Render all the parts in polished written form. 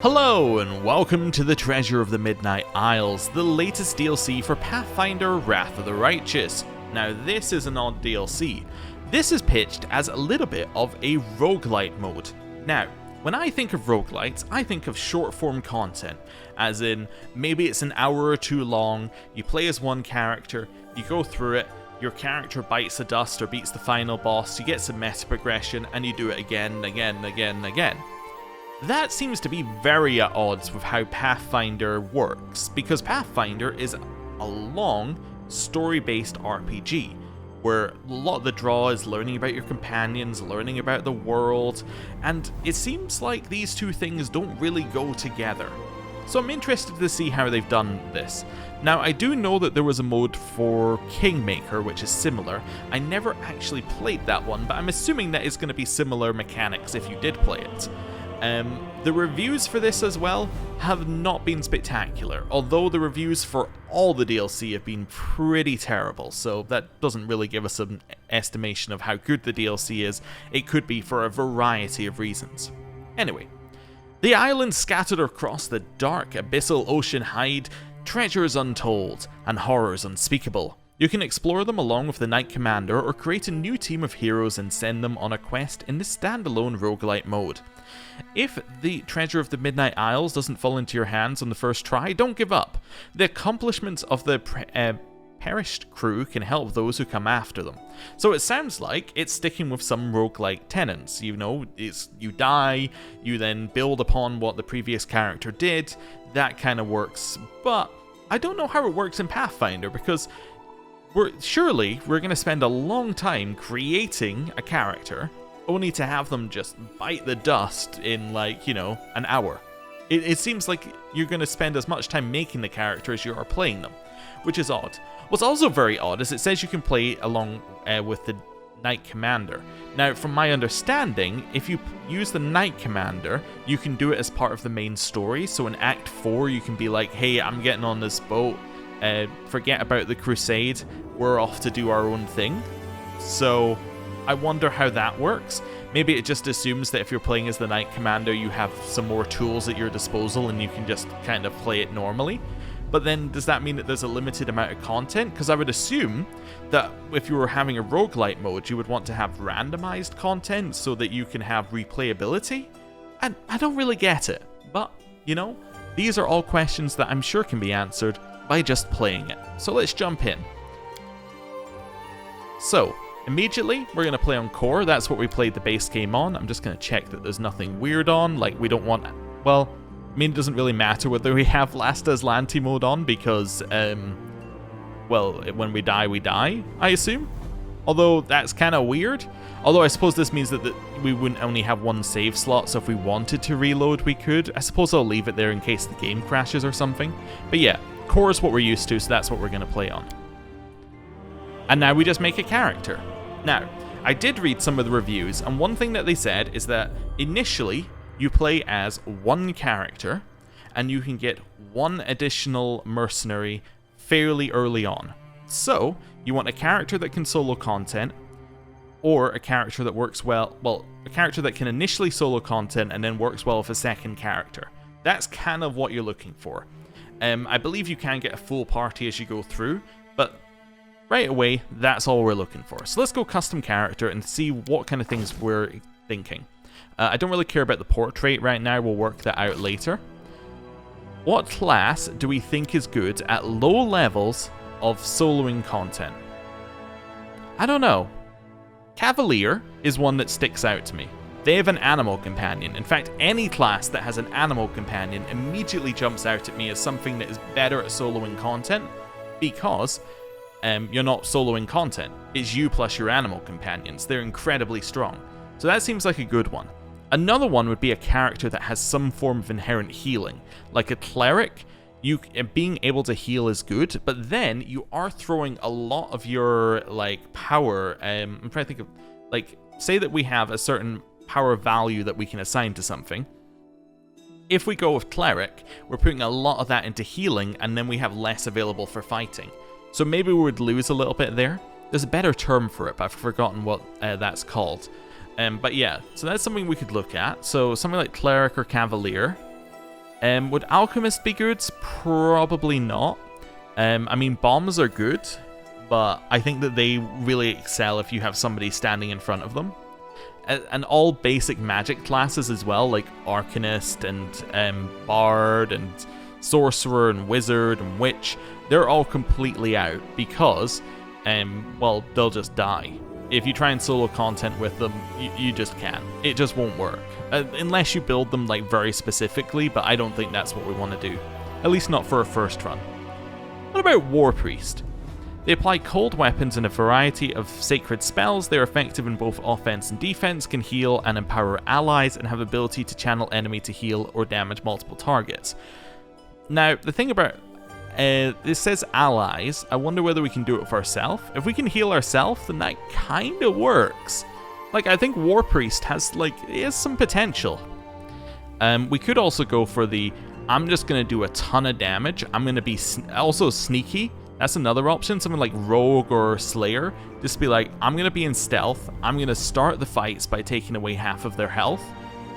Hello and welcome to the Treasure of the Midnight Isles, the latest DLC for Pathfinder Wrath of the Righteous. Now this is an odd DLC. This is pitched as a little bit of a roguelite mode. Now, when I think of roguelites, I think of short form content, as in maybe it's an hour or two long, you play as one character, you go through it, your character bites the dust or beats the final boss, you get some meta progression, and you do it again. That seems to be very at odds with how Pathfinder works, because Pathfinder is a long, story-based RPG, where a lot of the draw is learning about your companions, learning about the world, and it seems like these two things don't really go together. So I'm interested to see how they've done this. Now, I do know that there was a mode for Kingmaker, which is similar. I never actually played that one, but I'm assuming that it's going to be similar mechanics if you did play it. The reviews for this as well have not been spectacular, although the reviews for all the DLC have been pretty terrible, so that doesn't really give us an estimation of how good the DLC is. It could be for a variety of reasons. Anyway, the islands scattered across the dark abyssal ocean hide treasures untold and horrors unspeakable. You can explore them along with the Knight Commander or create a new team of heroes and send them on a quest in the standalone roguelite mode. If the Treasure of the Midnight Isles doesn't fall into your hands on the first try, don't give up. The accomplishments of the perished crew can help those who come after them. So it sounds like it's sticking with some roguelike tenets. You know, you die, you then build upon what the previous character did. That kind of works. But I don't know how it works in Pathfinder, because surely we're going to spend a long time creating a character only to have them just bite the dust in, an hour. It seems like you're going to spend as much time making the character as you are playing them, which is odd. What's also very odd is it says you can play along with the Knight Commander. Now, from my understanding, if you use the Knight Commander, you can do it as part of the main story. So in Act 4, you can be like, hey, I'm getting on this boat, forget about the Crusade, we're off to do our own thing. So I wonder how that works. Maybe it just assumes that if you're playing as the Knight Commander, you have some more tools at your disposal and you can just kind of play it normally. But then does that mean that there's a limited amount of content? Because I would assume that if you were having a roguelite mode, you would want to have randomized content so that you can have replayability. And I don't really get it. But, these are all questions that I'm sure can be answered by just playing it. So let's jump in. So, immediately, we're going to play on core. That's what we played the base game on. I'm just going to check that there's nothing weird on. Like, we don't want... Well, it doesn't really matter whether we have Last Aslanti mode on because, when we die, I assume. Although, that's kind of weird. Although, I suppose this means that we wouldn't only have one save slot, so if we wanted to reload, we could. I suppose I'll leave it there in case the game crashes or something. But yeah, core is what we're used to, so that's what we're going to play on. And now we just make a character. Now, I did read some of the reviews, and one thing that they said is that initially you play as one character, and you can get one additional mercenary fairly early on. So, you want a character that can solo content, or a character that works well, a character that can initially solo content and then works well with a second character. That's kind of what you're looking for. I believe you can get a full party as you go through, but right away, that's all we're looking for. So let's go custom character and see what kind of things we're thinking. I don't really care about the portrait right now, we'll work that out later. What class do we think is good at low levels of soloing content? I don't know. Cavalier is one that sticks out to me. They have an animal companion. In fact, any class that has an animal companion immediately jumps out at me as something that is better at soloing content, because you're not soloing content. It's you plus your animal companions. They're incredibly strong. So that seems like a good one. Another one would be a character that has some form of inherent healing. Like a cleric, being able to heal is good, but then you are throwing a lot of your power. I'm trying to think of, say that we have a certain power value that we can assign to something. If we go with cleric, we're putting a lot of that into healing, and then we have less available for fighting. So maybe we would lose a little bit there. There's a better term for it, but I've forgotten what that's called. But yeah, so that's something we could look at. So something like cleric or cavalier. Would Alchemist be good? Probably not. I mean, bombs are good, but I think that they really excel if you have somebody standing in front of them. And all basic magic classes as well, like Arcanist and Bard and Sorcerer and Wizard and Witch, they're all completely out because, well, they'll just die. If you try and solo content with them, you just can't. It just won't work. Unless you build them like very specifically, but I don't think that's what we want to do. At least not for a first run. What about War Priest? They apply cold weapons and a variety of sacred spells. They're effective in both offense and defense, can heal and empower allies, and have ability to channel enemy to heal or damage multiple targets. Now, the thing about this says allies. I wonder whether we can do it for ourselves. If we can heal ourselves, then that kind of works. Like, I think War Priest has some potential. We could also go for the, I'm just going to do a ton of damage. I'm going to be also sneaky. That's another option. Something like Rogue or Slayer. Just be like, I'm going to be in stealth. I'm going to start the fights by taking away half of their health.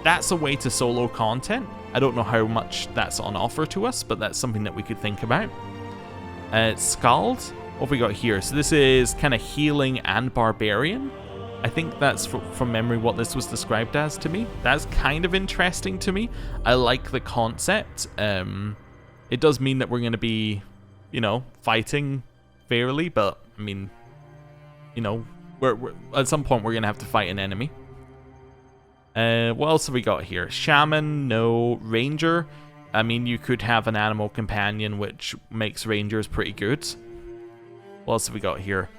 That's a way to solo content. I don't know how much that's on offer to us, but that's something that we could think about. Scald, what have we got here? So this is kind of healing and barbarian. I think that's from memory what this was described as to me. That's kind of interesting to me. I like the concept. It does mean that we're going to be, fighting fairly, but I mean, we're at some point we're going to have to fight an enemy. What else have we got here? Shaman, no. Ranger. I mean, you could have an animal companion, which makes rangers pretty good. What else have we got here?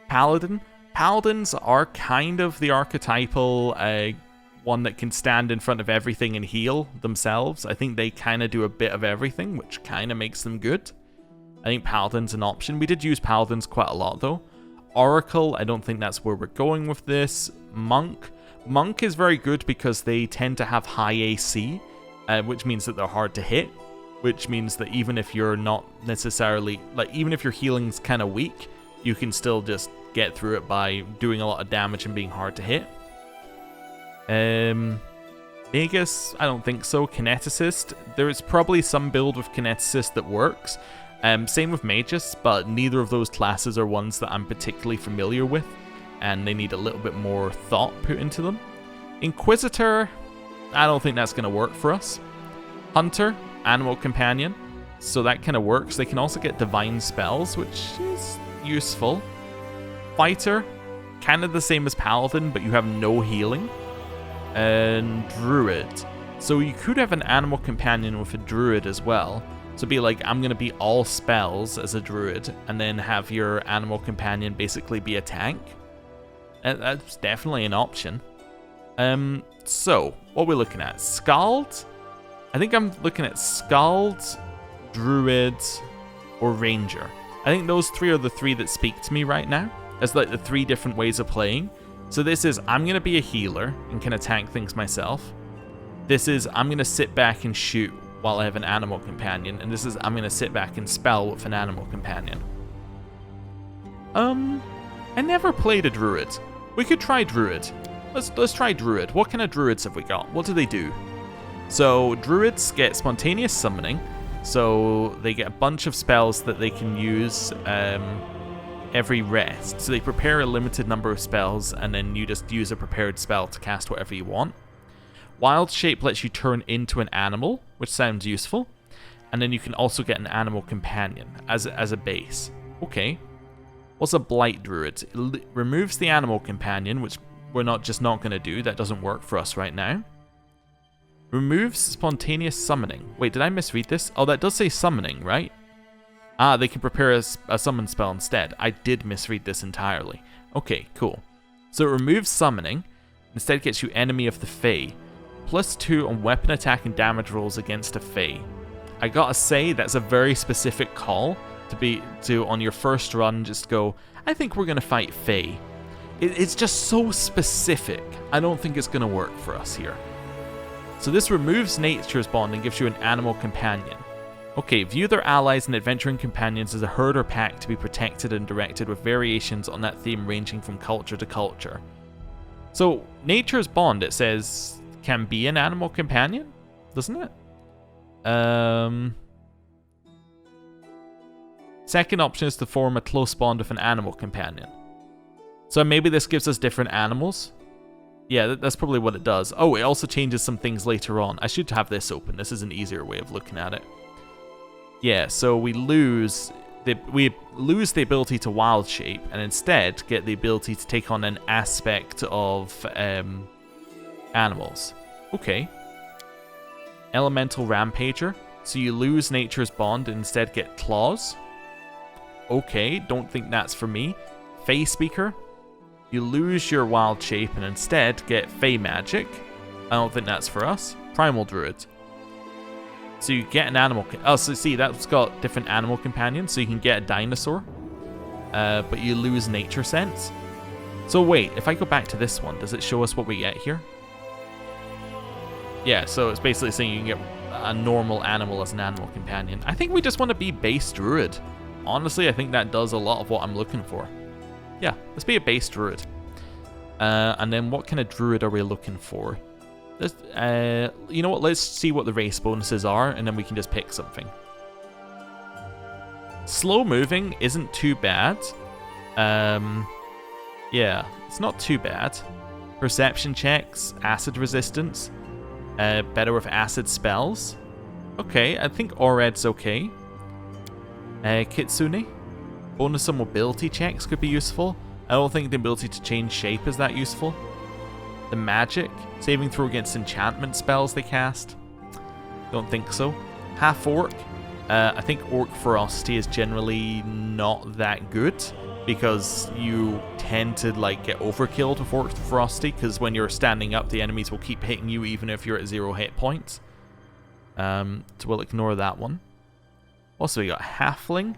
Paladin. Paladins are kind of the archetypal one that can stand in front of everything and heal themselves. I think they kind of do a bit of everything, which kind of makes them good. I think Paladin's an option. We did use Paladins quite a lot, though. Oracle, I don't think that's where we're going with this. Monk. Monk is very good because they tend to have high AC, which means that they're hard to hit, which means that even if you're not necessarily, even if your healing's kind of weak, you can still just get through it by doing a lot of damage and being hard to hit. Magus, I don't think so. Kineticist, there is probably some build with Kineticist that works. Same with Magus, but neither of those classes are ones that I'm particularly familiar with, and they need a little bit more thought put into them. Inquisitor, I don't think that's going to work for us. Hunter, animal companion, so that kind of works. They can also get divine spells, which is useful. Fighter, kind of the same as Paladin, but you have no healing. And Druid, so you could have an animal companion with a Druid as well. So be like, I'm going to be all spells as a Druid, and then have your animal companion basically be a tank. That's definitely an option. So, what are we looking at? Scald? I think I'm looking at Scald, Druid, or Ranger. I think those three are the three that speak to me right now. As like the three different ways of playing. So this is, I'm going to be a healer and can attack things myself. This is, I'm going to sit back and shoot while I have an animal companion. And this is, I'm going to sit back and spell with an animal companion. I never played a Druid. We could try Druid. Let's try Druid. What kind of Druids have we got? What do they do? So Druids get spontaneous summoning. So they get a bunch of spells that they can use every rest. So they prepare a limited number of spells, and then you just use a prepared spell to cast whatever you want. Wild Shape lets you turn into an animal, which sounds useful. And then you can also get an animal companion as a base. Okay. What's a Blight Druid? It removes the animal companion, which we're not going to do. That doesn't work for us right now. Removes spontaneous summoning. Wait, did I misread this? Oh, that does say summoning, right? Ah, they can prepare a summon spell instead. I did misread this entirely. Okay, cool. So it removes summoning. Instead gets you enemy of the Fae. +2 on weapon attack and damage rolls against a Fae. I gotta say, that's a very specific call to on your first run just go, I think we're gonna fight Fae. It's just so specific. I don't think it's gonna work for us here. So this removes Nature's Bond and gives you an animal companion. Okay, view their allies and adventuring companions as a herd or pack to be protected and directed, with variations on that theme ranging from culture to culture. So, Nature's Bond, it says, can be an animal companion, doesn't it? Second option is to form a close bond with an animal companion. So maybe this gives us different animals. Yeah, that's probably what it does. Oh, it also changes some things later on. I should have this open. This is an easier way of looking at it. Yeah, so we lose the ability to wild shape and instead get the ability to take on an aspect of animals. Okay. Elemental Rampager. So you lose nature's bond and instead get claws. Okay, don't think that's for me. Fey Speaker. You lose your wild shape and instead get Fey Magic. I don't think that's for us. Primal Druid. So you get an animal... Oh, so see, that's got different animal companions. So you can get a dinosaur. But you lose nature sense. So wait, if I go back to this one, does it show us what we get here? Yeah, so it's basically saying you can get a normal animal as an animal companion. I think we just want to be base druid. Honestly, I think that does a lot of what I'm looking for. Yeah, let's be a base druid. And then what kind of druid are we looking for? You know what, let's see what the race bonuses are, and then we can just pick something. Slow moving isn't too bad. Yeah, it's not too bad. Perception checks, acid resistance. Better with acid spells. Okay, I think Ored's okay. Kitsune. Bonus on mobility checks could be useful. I don't think the ability to change shape is that useful. The magic. Saving throw against enchantment spells they cast. Don't think so. Half orc. I think orc ferocity is generally not that good, because you tend to like get overkilled with orc ferocity, because when you're standing up the enemies will keep hitting you even if you're at 0 hit points. So we'll ignore that one. Also we got halfling.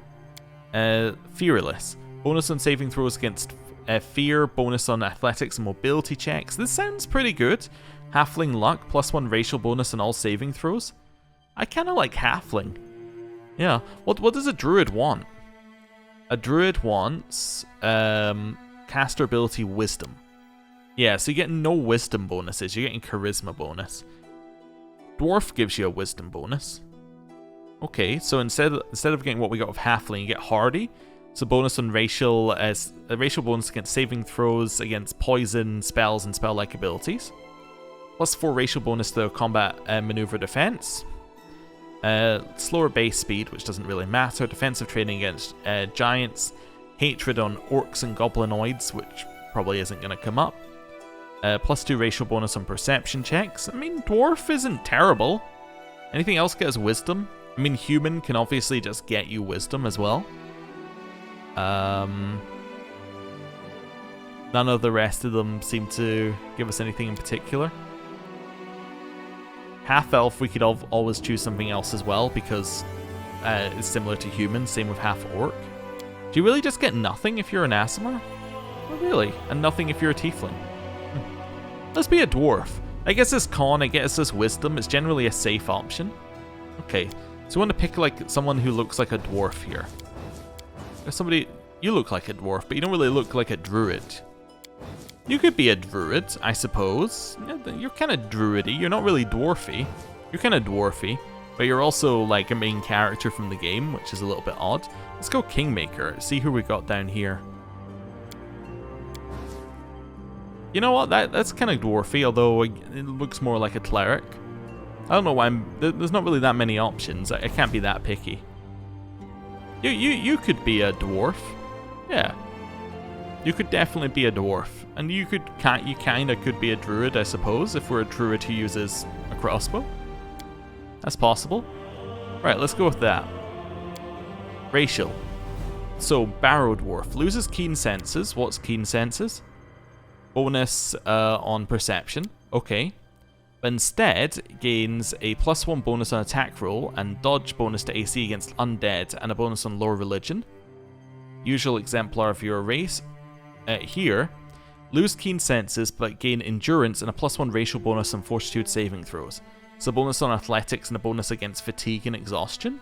Fearless. Bonus on saving throws against fear, bonus on athletics and mobility checks. This sounds pretty good. Halfling luck, +1 racial bonus on all saving throws. I kind of like halfling. Yeah. What does a druid want? A druid wants caster ability wisdom. Yeah, so you're getting no wisdom bonuses. You're getting charisma bonus. Dwarf gives you a wisdom bonus. Okay, so instead of getting what we got with halfling, you get hardy. So bonus on racial bonus against saving throws against poison, spells, and spell-like abilities. +4 racial bonus to combat maneuver defense. Slower base speed, which doesn't really matter. Defensive training against giants. Hatred on orcs and goblinoids, which probably isn't going to come up. +2 racial bonus on perception checks. I mean, dwarf isn't terrible. Anything else get us wisdom? I mean, human can obviously just get you wisdom as well. None of the rest of them seem to give us anything in particular. Half-elf, we could always choose something else as well, because it's similar to human, same with half-orc. Do you really just get nothing if you're an Aasimar? Oh, really? And nothing if you're a tiefling? Let's be a dwarf. I guess this con, I guess this wisdom is generally a safe option. Okay, so we want to pick like someone who looks like a dwarf here. There's somebody... You look like a dwarf, but you don't really look like a druid. You could be a druid, I suppose. You're kind of druidy. You're not really dwarfy. You're kind of dwarfy, but you're also like a main character from the game, which is a little bit odd. Let's go Kingmaker. See who we got down here. You know what? That's kind of dwarfy, although it looks more like a cleric. I don't know why there's not really that many options. I can't be that picky. You could be a dwarf. Yeah. You could definitely be a dwarf. And you kind of could be a druid, I suppose, if we're a druid who uses a crossbow. That's possible. Right, let's go with that. Racial. So, Barrow Dwarf. Loses keen senses. What's keen senses? Bonus on perception. Okay. But instead, gains a +1 bonus on attack roll and dodge bonus to AC against undead and a bonus on lore religion. Usual exemplar of your race. Here, lose keen senses but gain endurance and a +1 racial bonus on fortitude saving throws. So bonus on athletics and a bonus against fatigue and exhaustion.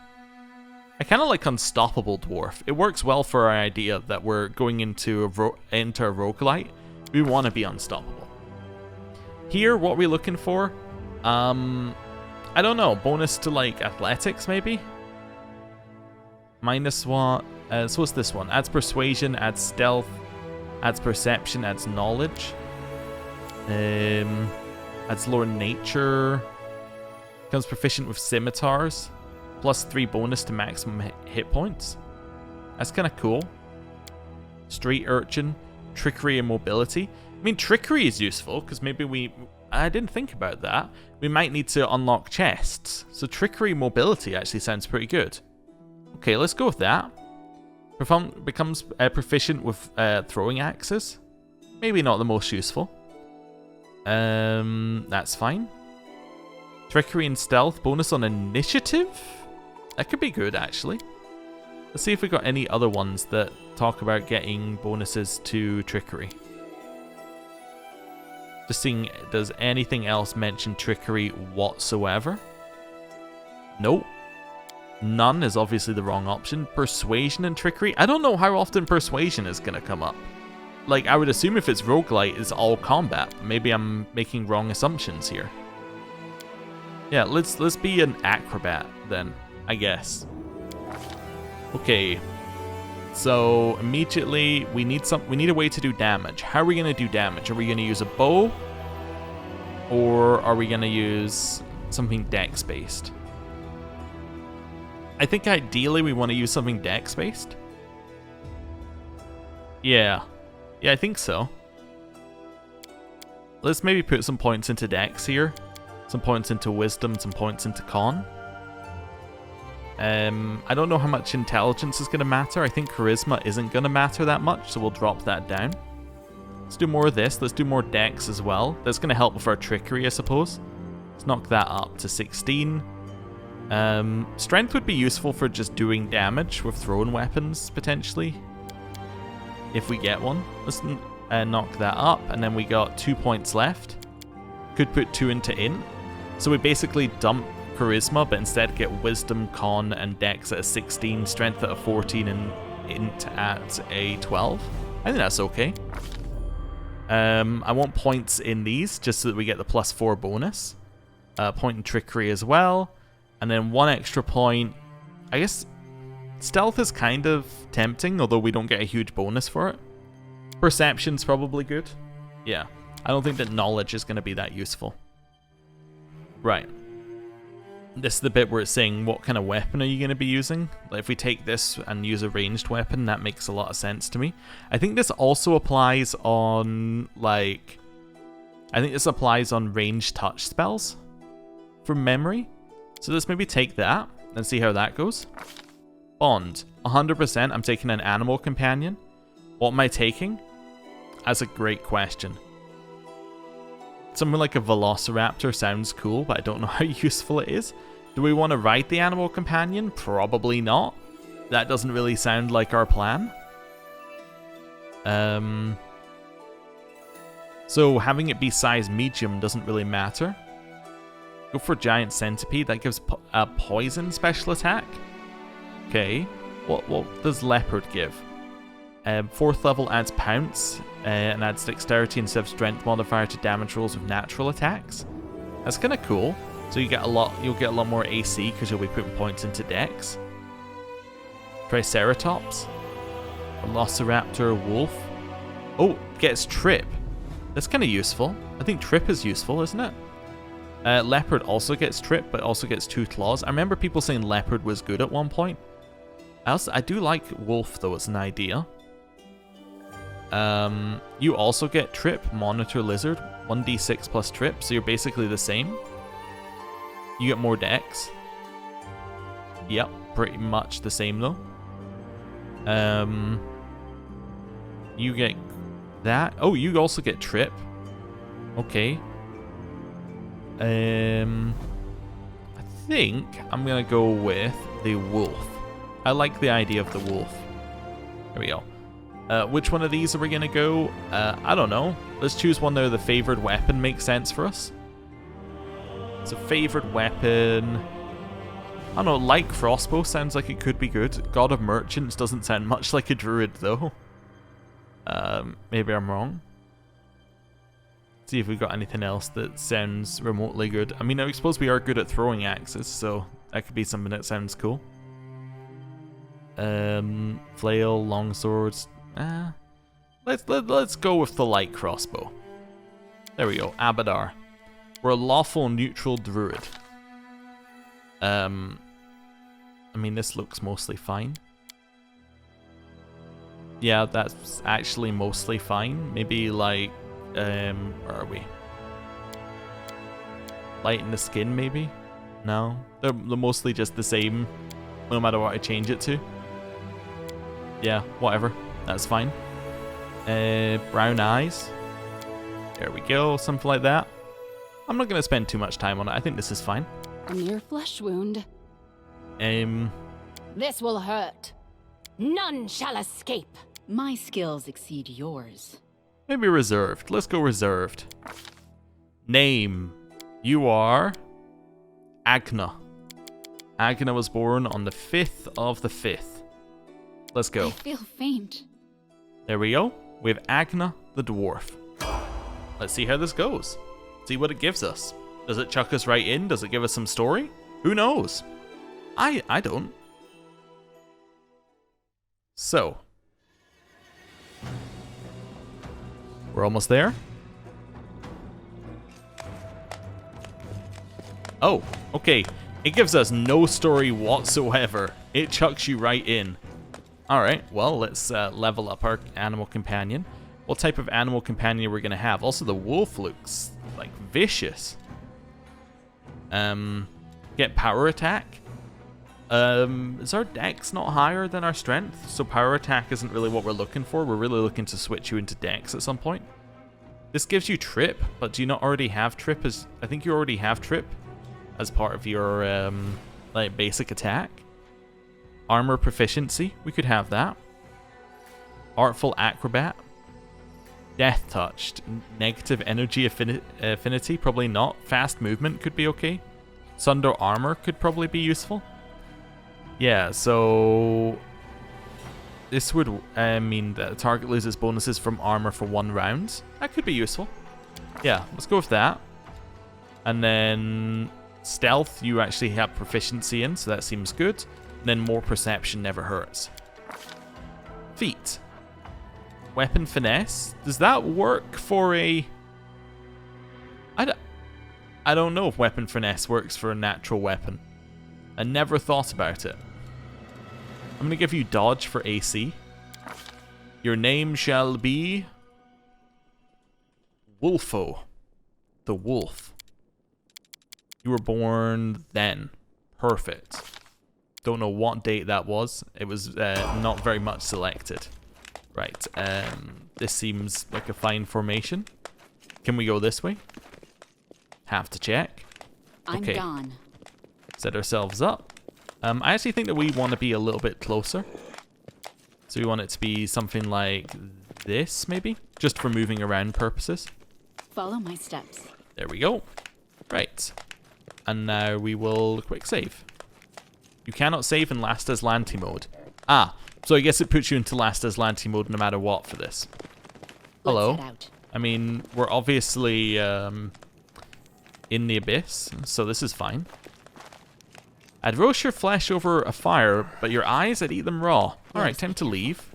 I kind of like Unstoppable Dwarf. It works well for our idea that we're going into a roguelite. We want to be unstoppable. Here, what are we looking for? I don't know, bonus to like athletics maybe? Minus what? So what's this one? Adds persuasion, adds stealth, adds perception, adds knowledge. Adds lore nature. Becomes proficient with scimitars. Plus 3 bonus to maximum hit points. That's kind of cool. Street urchin, trickery and mobility. I mean, trickery is useful because maybe I didn't think about that. We might need to unlock chests. So trickery and mobility actually sounds pretty good. Okay, let's go with that. Becomes proficient with throwing axes. Maybe not the most useful. That's fine. Trickery and stealth, bonus on initiative? That could be good, actually. Let's see if we got any other ones that talk about getting bonuses to trickery. Just seeing, does anything else mention trickery whatsoever? Nope. None is obviously the wrong option. Persuasion and trickery? I don't know how often persuasion is going to come up. Like, I would assume if it's roguelite, it's all combat. Maybe I'm making wrong assumptions here. Yeah, let's be an acrobat then, I guess. Okay. So immediately we need a way to do damage. How are we gonna do damage? Are we gonna use a bow? Or are we gonna use something dex based? I think ideally we want to use something dex based. Yeah, I think so. Let's maybe put some points into dex here. Some points into wisdom, some points into con. I don't know how much intelligence is going to matter. I think charisma isn't going to matter that much, so we'll drop that down. Let's do more of this. Let's do more dex as well. That's going to help with our trickery, I suppose. Let's knock that up to 16. Strength would be useful for just doing damage with thrown weapons, potentially. If we get one. Let's knock that up, and then we got 2 points left. Could put 2 into int. So we basically dump charisma, but instead get wisdom, con, and dex at a 16, strength at a 14, and int at a 12. I think that's okay. I want points in these, just so that we get the +4 bonus. Point in trickery as well. And then 1 extra point. I guess stealth is kind of tempting, although we don't get a huge bonus for it. Perception's probably good. Yeah. I don't think that knowledge is going to be that useful. Right. This is the bit where it's saying what kind of weapon are you going to be using. Like if we take this and use a ranged weapon, that makes a lot of sense to me. I think this also applies on, like... I think this applies on ranged touch spells. From memory. So let's maybe take that and see how that goes. Bond. 100% I'm taking an animal companion. What am I taking? That's a great question. Something like a velociraptor sounds cool, but I don't know how useful it is. Do we want to ride the animal companion? Probably not. That doesn't really sound like our plan. So having it be size medium doesn't really matter. Go for giant centipede. That gives a poison special attack. Okay. What does leopard give? 4th level adds pounce and adds dexterity instead of strength modifier to damage rolls with natural attacks. That's kind of cool. So you'll get a lot more AC because you'll be putting points into dex. Triceratops, Velociraptor, wolf. Oh, gets trip. That's kind of useful. I think trip is useful, isn't it? Leopard also gets trip, but also gets 2 claws. I remember people saying leopard was good at one point. I do like wolf though as an idea. You also get trip, monitor lizard, 1d6 plus trip, so you're basically the same. You get more dex. Yep, pretty much the same though. You get that. Oh, you also get trip. Okay. I think I'm gonna go with the wolf. I like the idea of the wolf. There we go. Which one of these are we gonna go? I don't know. Let's choose one where the favored weapon makes sense for us. So favored weapon. I don't know, light crossbow sounds like it could be good. God of Merchants doesn't sound much like a druid though. Maybe I'm wrong. See if we've got anything else that sounds remotely good. I mean, I suppose we are good at throwing axes, so that could be something that sounds cool. Flail, long swords. Let's go with the light crossbow. There we go, Abadar. We're a lawful neutral druid. I mean, this looks mostly fine. Yeah, that's actually mostly fine. Maybe like, where are we? Lighten the skin, maybe? No, they're mostly just the same, no matter what I change it to. Yeah, whatever, that's fine. Brown eyes. There we go, something like that. I'm not going to spend too much time on it. I think this is fine. A mere flesh wound. This will hurt. None shall escape. My skills exceed yours. Maybe reserved. Let's go reserved. Name. You are Agna. Agna was born on the 5th of the 5th. Let's go. I feel faint. There we go. We have Agna the dwarf. Let's see how this goes. See what it gives us. Does it chuck us right in? Does it give us some story? Who knows? I don't. So. We're almost there. Oh, okay. It gives us no story whatsoever. It chucks you right in. Alright, well, let's level up our animal companion. What type of animal companion we're going to have? Also, the wolf looks, like, vicious. Get power attack. Is our dex not higher than our strength? So power attack isn't really what we're looking for. We're really looking to switch you into dex at some point. This gives you trip, but do you not already have trip as... I think you already have trip as part of your, like, basic attack. Armor proficiency, we could have that. Artful acrobat. Death touched. Negative energy affinity, probably not. Fast movement could be okay. Sunder armor could probably be useful. Yeah, so this would mean that the target loses bonuses from armor for 1 round. That could be useful. Yeah, let's go with that. And then stealth, you actually have proficiency in, so that seems good. And then more perception never hurts. Feat. Weapon finesse. Does that work for a... I don't know if weapon finesse works for a natural weapon. I never thought about it. I'm going to give you dodge for AC. Your name shall be... Wolfo. The wolf. You were born then. Perfect. Don't know what date that was. It was not very much selected. Right. This seems like a fine formation. Can we go this way? Have to check. I'm gone. Set ourselves up. I actually think that we want to be a little bit closer. So we want it to be something like this, maybe? Just for moving around purposes. Follow my steps. There we go. Right. And now we will quick save. You cannot save in Last as Lanty mode. Ah, so I guess it puts you into Last as Lanty mode no matter what for this. Hello. Let's head out. I mean, we're obviously in the abyss, so this is fine. I'd roast your flesh over a fire, but your eyes, I'd eat them raw. Alright, time to leave.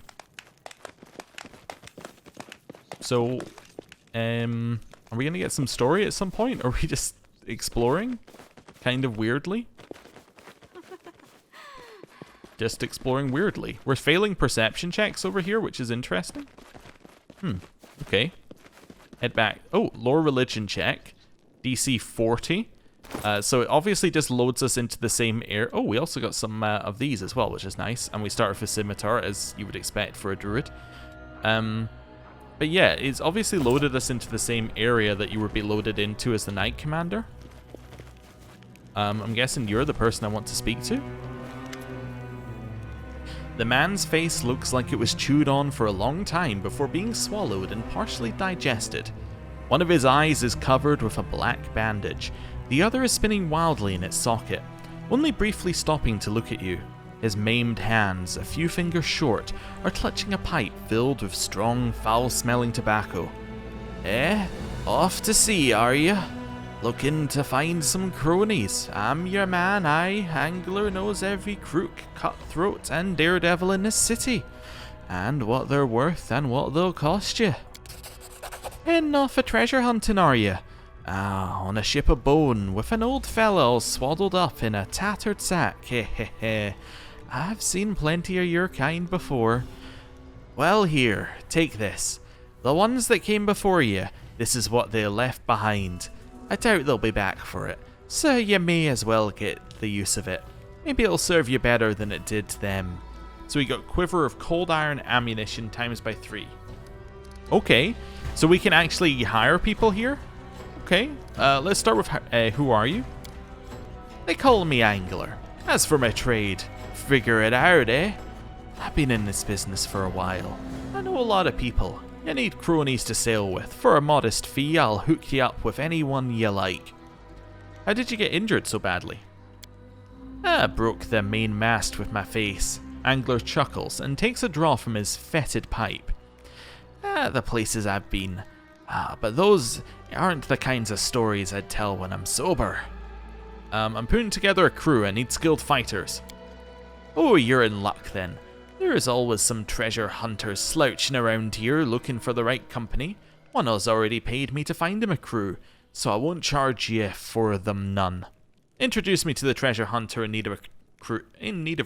So, are we going to get some story at some point? Or are we just exploring? Kind of weirdly? Just exploring weirdly. We're failing perception checks over here, which is interesting. Okay. Head back. Oh, lore religion check. DC 40. So it obviously just loads us into the same area. Oh, we also got some of these as well, which is nice. And we start with a scimitar, as you would expect for a druid. But yeah, it's obviously loaded us into the same area that you would be loaded into as the Knight Commander. I'm guessing you're the person I want to speak to. The man's face looks like it was chewed on for a long time before being swallowed and partially digested. One of his eyes is covered with a black bandage. The other is spinning wildly in its socket, only briefly stopping to look at you. His maimed hands, a few fingers short, are clutching a pipe filled with strong, foul-smelling tobacco. Eh? Off to sea, are you? Looking to find some cronies. I'm your man, Angler knows every crook, cutthroat, and daredevil in this city. And what they're worth and what they'll cost you. Heading off for treasure hunting, are you? Ah, on a ship of bone, with an old fella all swaddled up in a tattered sack, hehehe. I've seen plenty of your kind before. Well here, take this. The ones that came before you, this is what they left behind. I doubt they'll be back for it, so you may as well get the use of it. Maybe it'll serve you better than it did them. So we got Quiver of Cold Iron Ammunition times by 3. Okay, so we can actually hire people here? Okay, let's start with who are you? They call me Angler. As for my trade, figure it out, eh? I've been in this business for a while. I know a lot of people. You need cronies to sail with. For a modest fee, I'll hook you up with anyone you like. How did you get injured so badly? I broke the main mast with my face. Angler chuckles and takes a draw from his fetid pipe. The places I've been. But those aren't the kinds of stories I'd tell when I'm sober. I'm putting together a crew. I need skilled fighters. Oh, you're in luck then. There's always some treasure hunters slouching around here looking for the right company. One has already paid me to find him a crew, so I won't charge you for them none. Introduce me to the treasure hunter in need of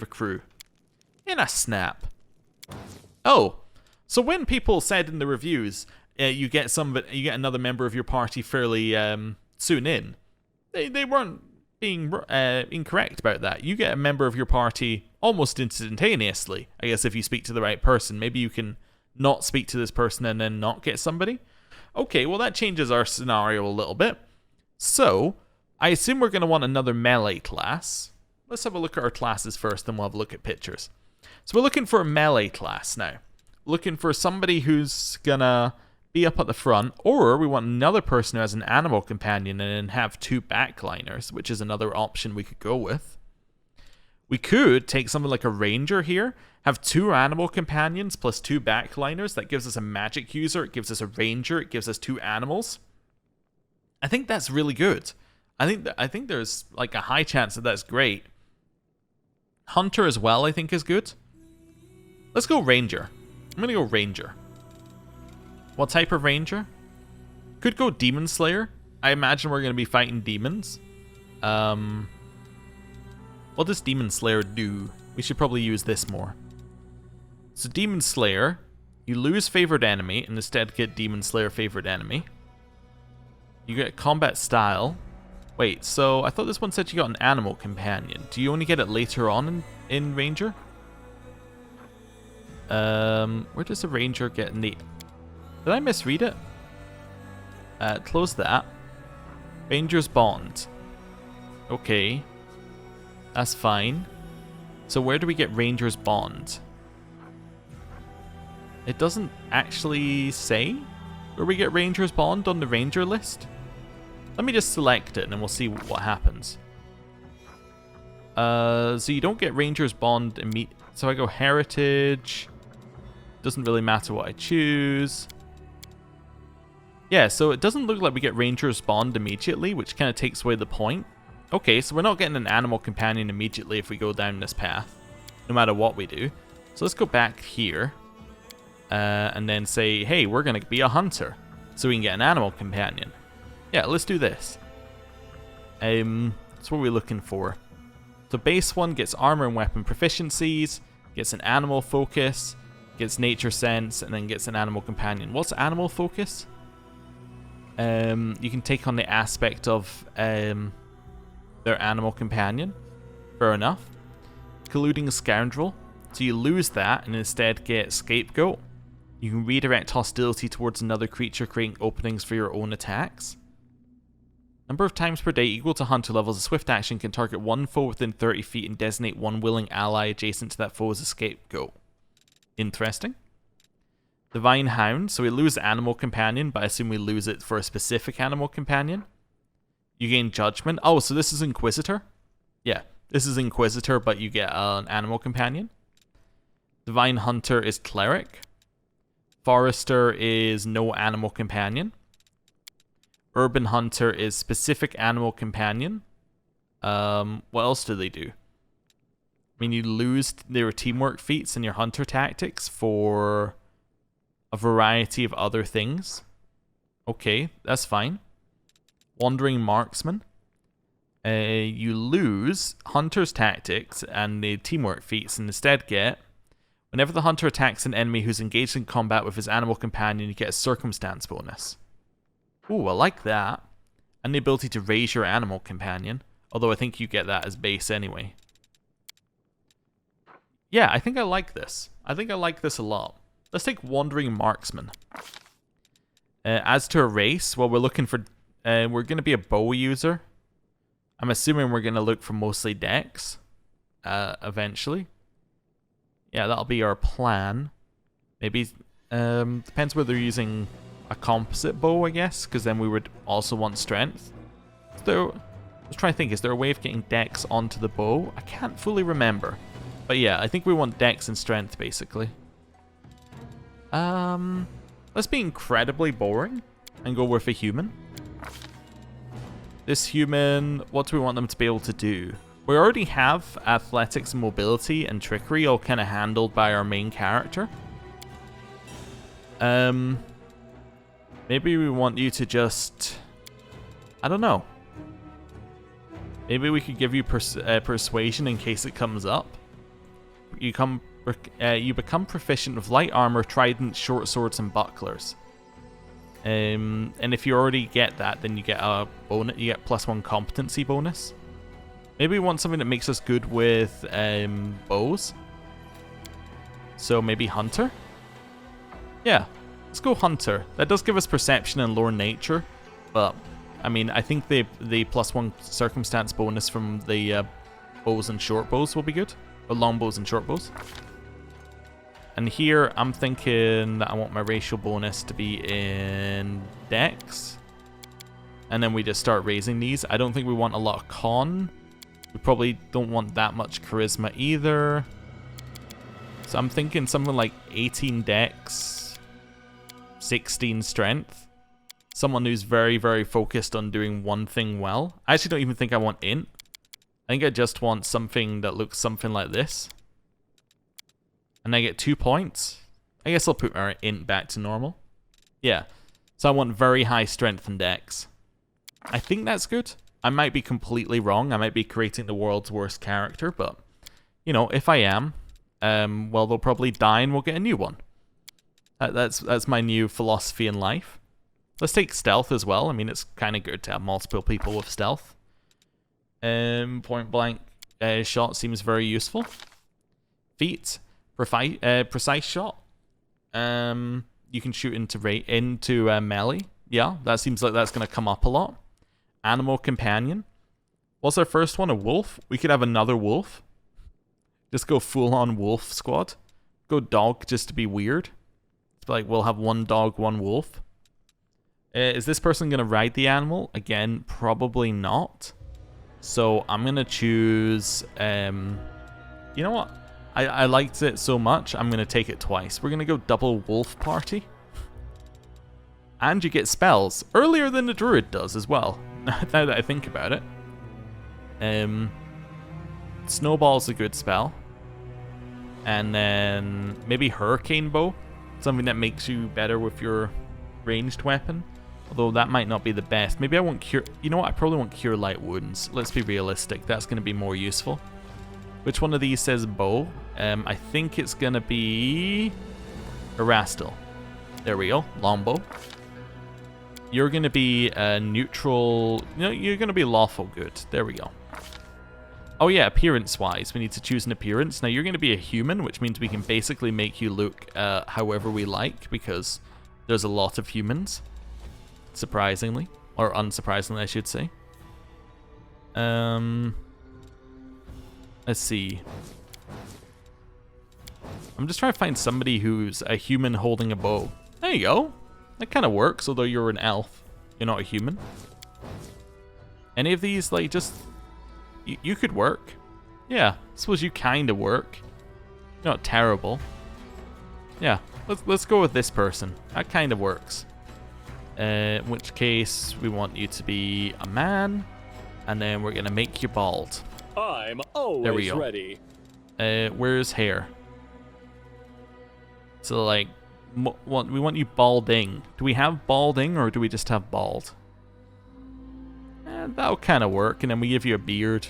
a crew. In a snap. Oh, so when people said in the reviews, you get another member of your party fairly soon in, they weren't being incorrect about that. You get a member of your party almost instantaneously. I guess if you speak to the right person, maybe you can not speak to this person and then not get somebody. Okay, well that changes our scenario a little bit. So, I assume we're going to want another melee class. Let's have a look at our classes first, then we'll have a look at pictures. So we're looking for a melee class now. Looking for somebody who's gonna be up at the front, or we want another person who has an animal companion and then have 2 backliners, which is another option we could go with. We could take something like a ranger here, have 2 animal companions plus 2 backliners. That gives us a magic user, it gives us a ranger, it gives us 2 animals. I think that's really good. I think there's like a high chance that that's great. Hunter as well, I think, is good. Let's go ranger. I'm gonna go ranger. What type of ranger? Could go demon slayer. I imagine we're gonna be fighting demons. What does demon slayer do? We should probably use this more. So demon slayer, you lose favored enemy and instead get demon slayer favored enemy. You get combat style. Wait, so I thought this one said you got an animal companion. Do you only get it later on in ranger? Where does the ranger get in the... Did I misread it? Close that. Ranger's bond. Okay. That's fine. So where do we get ranger's bond? It doesn't actually say where we get ranger's bond on the ranger list. Let me just select it and then we'll see what happens. So you don't get ranger's bond immediately. So I go heritage. Doesn't really matter what I choose. Yeah, so it doesn't look like we get ranger's bond immediately, which kind of takes away the point. Okay, so we're not getting an animal companion immediately if we go down this path, no matter what we do. So let's go back here and then say, hey, we're going to be a hunter so we can get an animal companion. Yeah, let's do this. That's what we're looking for. So base one gets armor and weapon proficiencies, gets an animal focus, gets nature sense, and then gets an animal companion. What's animal focus? You can take on the aspect of their animal companion. Fair enough. Colluding scoundrel. So you lose that and instead get scapegoat. You can redirect hostility towards another creature, creating openings for your own attacks. Number of times per day equal to hunter levels. A swift action can target one foe within 30 feet and designate one willing ally adjacent to that foe as a scapegoat. Interesting. Divine Hound. So we lose animal companion, but I assume we lose it for a specific animal companion. You gain judgment. Oh, so this is Inquisitor? Yeah, this is Inquisitor, but you get an animal companion. Divine Hunter is Cleric. Forester is no animal companion. Urban Hunter is specific animal companion. What else do they do? I mean, you lose their teamwork feats and your hunter tactics for a variety of other things. Okay, that's fine. Wandering Marksman. You lose hunter's tactics and the teamwork feats and instead get, whenever the hunter attacks an enemy who's engaged in combat with his animal companion, you get a circumstance bonus. Ooh, I like that. And the ability to raise your animal companion, although I think you get that as base anyway. Yeah, I think I like this. I think I like this a lot. Let's take Wandering Marksman. As to a race, well, we're looking for... we're going to be a bow user. I'm assuming we're going to look for mostly dex. Eventually. Yeah, that'll be our plan. Maybe... depends whether they're using a composite bow, I guess. Because then we would also want strength. So, let's try to think. Is there a way of getting dex onto the bow? I can't fully remember. But yeah, I think we want dex and strength, basically. Let's be incredibly boring and go with a human. This human, what do we want them to be able to do? We already have athletics and mobility and trickery all kind of handled by our main character. Maybe we want you to just... I don't know. Maybe we could give you persuasion in case it comes up. You become proficient with light armor, tridents, short swords, and bucklers. And if you already get that, then you get a bonus. You get +1 competency bonus. Maybe we want something that makes us good with bows. So maybe hunter. Yeah, let's go hunter. That does give us perception and lore nature, but I mean, I think the +1 circumstance bonus from the bows and short bows will be good. Or long bows and short bows. And here, I'm thinking that I want my racial bonus to be in dex. And then we just start raising these. I don't think we want a lot of con. We probably don't want that much charisma either. So I'm thinking something like 18 dex, 16 strength. Someone who's very, very focused on doing one thing well. I actually don't even think I want int. I think I just want something that looks something like this. And I get 2 points. I guess I'll put our int back to normal. Yeah. So I want very high strength and dex. I think that's good. I might be completely wrong. I might be creating the world's worst character, but, you know, if I am, well, they'll probably die and we'll get a new one. That's my new philosophy in life. Let's take stealth as well. I mean, it's kind of good to have multiple people with stealth. Point blank shot seems very useful. Feet, precise shot. You can shoot into melee. Yeah, that seems like that's going to come up a lot. Animal companion. What's our first one? A wolf? We could have another wolf. Just go full on wolf squad. Go dog just to be weird. It's like we'll have one dog, one wolf. Is this person going to ride the animal? Again, probably not. So I'm going to choose, you know what? I liked it so much, I'm going to take it twice. We're going to go double wolf party. And you get spells. Earlier than the druid does as well, now that I think about it. Snowball's a good spell. And then maybe hurricane bow. Something that makes you better with your ranged weapon. Although that might not be the best. Maybe I want cure... You know what? I probably want cure light wounds. Let's be realistic. That's going to be more useful. Which one of these says bow? I think it's going to be... Erastil. There we go. Longbow. You're going to be neutral... No, you're going to be lawful good. There we go. Oh yeah, appearance-wise. We need to choose an appearance. Now, you're going to be a human, which means we can basically make you look however we like, because there's a lot of humans. Surprisingly. Or unsurprisingly, I should say. Let's see. I'm just trying to find somebody who's a human holding a bow. There you go. That kind of works, although you're an elf. You're not a human. Any of these, like, just... You could work. Yeah, I suppose you kind of work. You're not terrible. Yeah, let's go with this person. That kind of works. In which case, we want you to be a man, and then we're gonna make you bald. I'm There we always go. ready. Where's hair? So like, we want you balding. Do we have balding, or do we just have bald? That'll kind of work, and then we give you a beard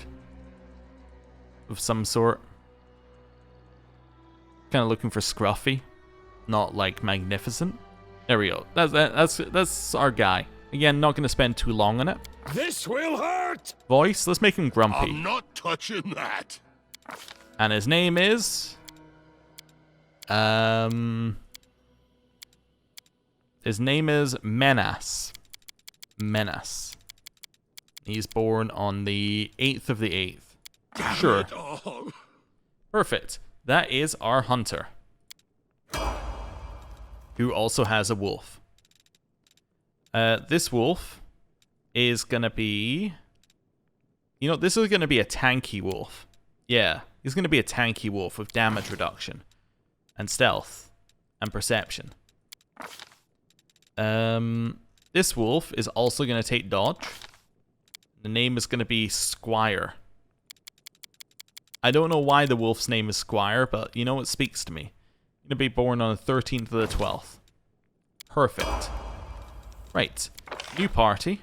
of some sort. Kind of looking for scruffy, not like magnificent. There we go. That's our guy. Again, not going to spend too long on it. This will hurt! Voice, let's make him grumpy. I'm not touching that. And his name is... His name is Menas. Menas. He's born on the 8th of the 8th. Sure. Oh. Perfect. That is our hunter. Who also has a wolf. This wolf is gonna be... You know, this is gonna be a tanky wolf. Yeah, he's gonna be a tanky wolf with damage reduction. And stealth. And perception. This wolf is also gonna take dodge. The name is gonna be Squire. I don't know why the wolf's name is Squire, but you know, it speaks to me. Gonna be born on the 13th of the 12th. Perfect. Right. New party.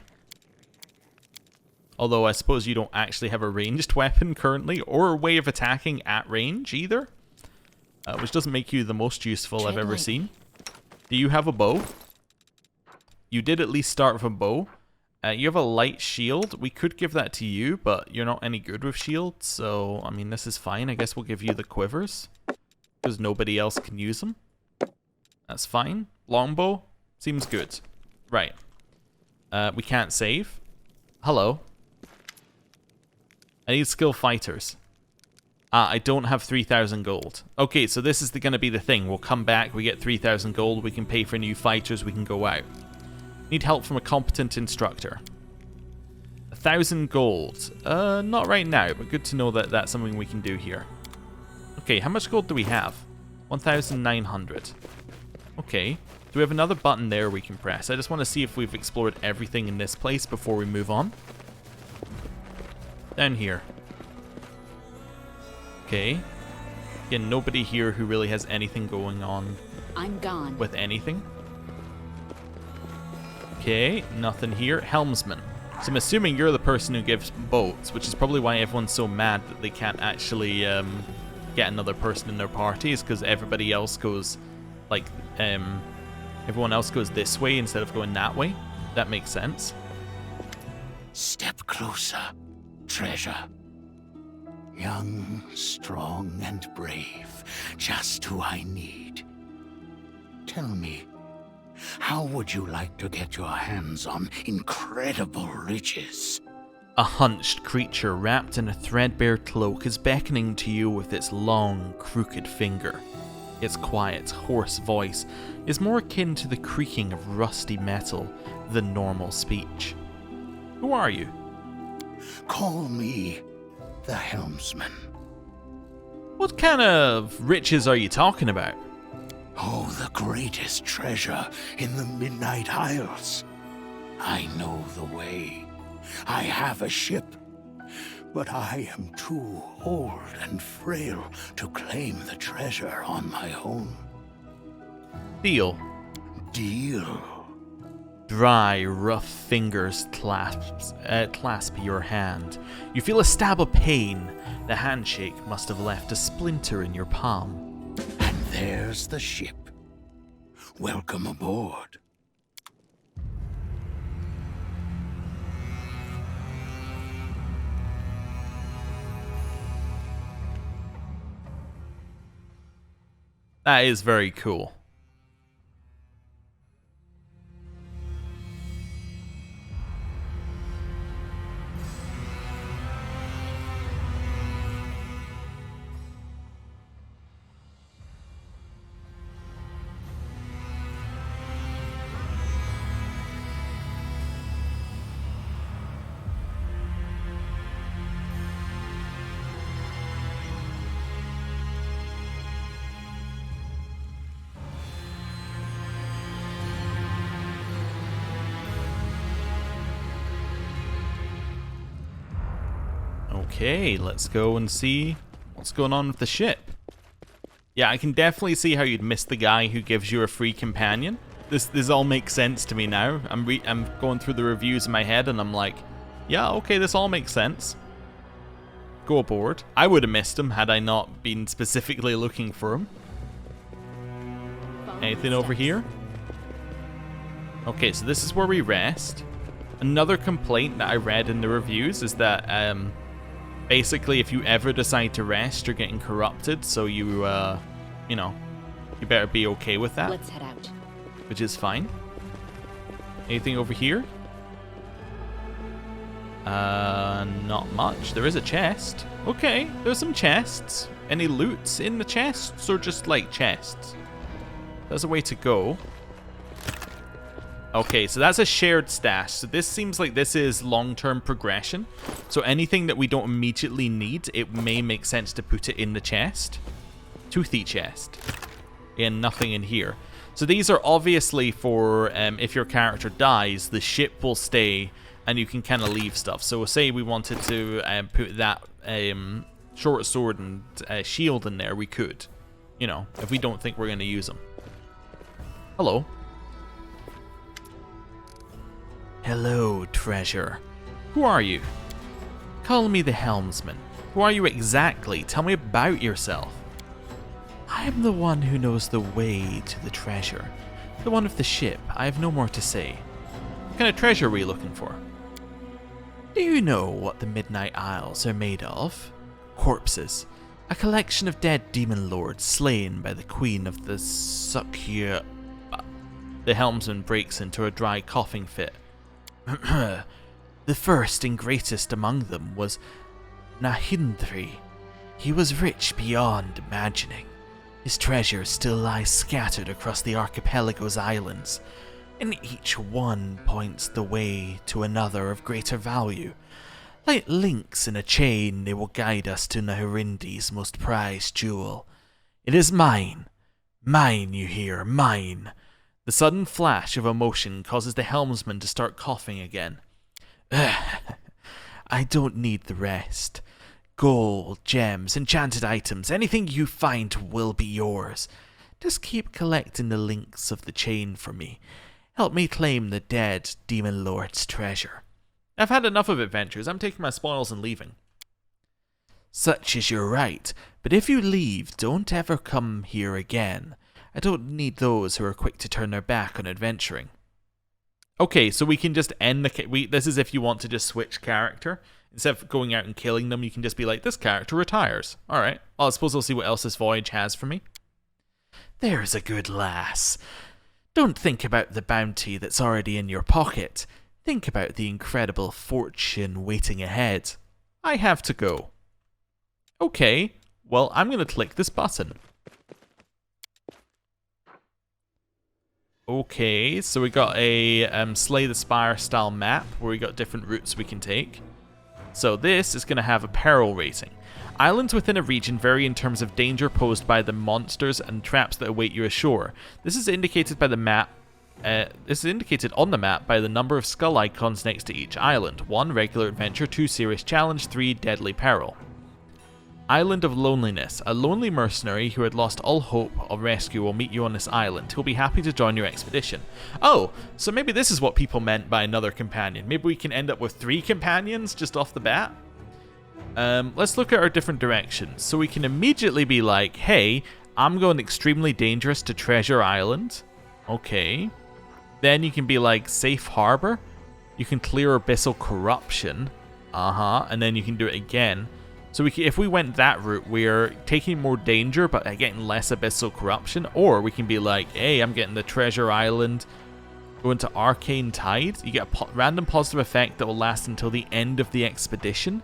Although I suppose you don't actually have a ranged weapon currently, or a way of attacking at range either. Which doesn't make you the most useful I've ever seen. Do you have a bow? You did at least start with a bow. You have a light shield. We could give that to you, but you're not any good with shields, so, I mean, this is fine. I guess we'll give you the quivers. Because nobody else can use them. That's fine. Longbow seems good. Right. We can't save. Hello. I need skilled fighters. I don't have 3,000 gold. Okay, so this is going to be the thing. We'll come back, we get 3,000 gold, we can pay for new fighters, we can go out. Need help from a competent instructor. 1,000 gold. Not right now, but good to know that that's something we can do here. Okay, how much gold do we have? 1,900. Okay. Do we have another button there we can press? I just want to see if we've explored everything in this place before we move on. Down here. Okay. Again, nobody here who really has anything going on I'm gone. with anything. Okay, nothing here. Helmsman. So I'm assuming you're the person who gives boats, which is probably why everyone's so mad that they can't actually get another person in their party, is because everybody else goes, like, everyone else goes this way instead of going that way. That makes sense. Step closer, treasure. Young, strong, and brave. Just who I need. Tell me, how would you like to get your hands on incredible riches? A hunched creature wrapped in a threadbare cloak is beckoning to you with its long, crooked finger. Its quiet, hoarse voice is more akin to the creaking of rusty metal than normal speech. Who are you? Call me the helmsman. What kind of riches are you talking about? Oh, the greatest treasure in the Midnight Isles. I know the way. I have a ship, but I am too old and frail to claim the treasure on my own. Deal. Deal. Dry, rough fingers clasp your hand. You feel a stab of pain. The handshake must have left a splinter in your palm. And there's the ship. Welcome aboard. That is very cool. Okay, let's go and see what's going on with the ship. Yeah, I can definitely see how you'd miss the guy who gives you a free companion. This all makes sense to me now. I'm going through the reviews in my head and I'm like, yeah, okay, this all makes sense. Go aboard. I would have missed him had I not been specifically looking for him. Anything over here? Okay, so this is where we rest. Another complaint that I read in the reviews is that basically if you ever decide to rest, you're getting corrupted, so you know, you better be okay with that. Let's head out. Which is fine. Anything over here? Not much. There is a chest. Okay, there's some chests. Any loots in the chests, or just like chests? There's a way to go. Okay, so that's a shared stash. So this seems like this is long-term progression. So anything that we don't immediately need, it may make sense to put it in the chest. Toothy chest. And nothing in here. So these are obviously for if your character dies, the ship will stay and you can kind of leave stuff. So say we wanted to put that short sword and shield in there, we could. You know, if we don't think we're going to use them. Hello. Hello, treasure. Who are you? Call me the helmsman. Who are you exactly? Tell me about yourself. I am the one who knows the way to the treasure. The one of the ship. I have no more to say. What kind of treasure are we looking for? Do you know what the Midnight Isles are made of? Corpses. A collection of dead demon lords slain by the queen of the Succubus. The helmsman breaks into a dry coughing fit. The first and greatest among them was Nahindri. He was rich beyond imagining. His treasure still lies scattered across the archipelago's islands, and each one points the way to another of greater value. Like links in a chain, they will guide us to Nahirindi's most prized jewel. It is mine. Mine, you hear, mine. The sudden flash of emotion causes the helmsman to start coughing again. I don't need the rest. Gold, gems, enchanted items, anything you find will be yours. Just keep collecting the links of the chain for me. Help me claim the dead demon lord's treasure. I've had enough of adventures. I'm taking my spoils and leaving. Such is your right, but if you leave, don't ever come here again. I don't need those who are quick to turn their back on adventuring. Okay, so we can just end the... This is if you want to just switch character. Instead of going out and killing them, you can just be like, this character retires. Alright, well, I suppose I'll see what else this voyage has for me. There's a good lass. Don't think about the bounty that's already in your pocket. Think about the incredible fortune waiting ahead. I have to go. Okay, well, I'm going to click this button. Okay, so we got a Slay the Spire style map where we got different routes we can take. So this is going to have a peril rating. Islands within a region vary in terms of danger posed by the monsters and traps that await you ashore. This is indicated by the map. This is indicated on the map by the number of skull icons next to each island. 1. Regular adventure. 2. Serious challenge. 3. Deadly peril. Island of Loneliness. A lonely mercenary who had lost all hope of rescue will meet you on this island. He'll be happy to join your expedition. Oh, so maybe this is what people meant by another companion. Maybe we can end up with 3 companions just off the bat? Let's look at our different directions. So we can immediately be like, hey, I'm going extremely dangerous to Treasure Island. Okay. Then you can be like, Safe Harbor. You can clear Abyssal Corruption. And then you can do it again. So if we went that route, we're taking more danger, but getting less Abyssal Corruption. Or we can be like, hey, I'm getting the Treasure Island, going to Arcane Tide. You get a random positive effect that will last until the end of the expedition.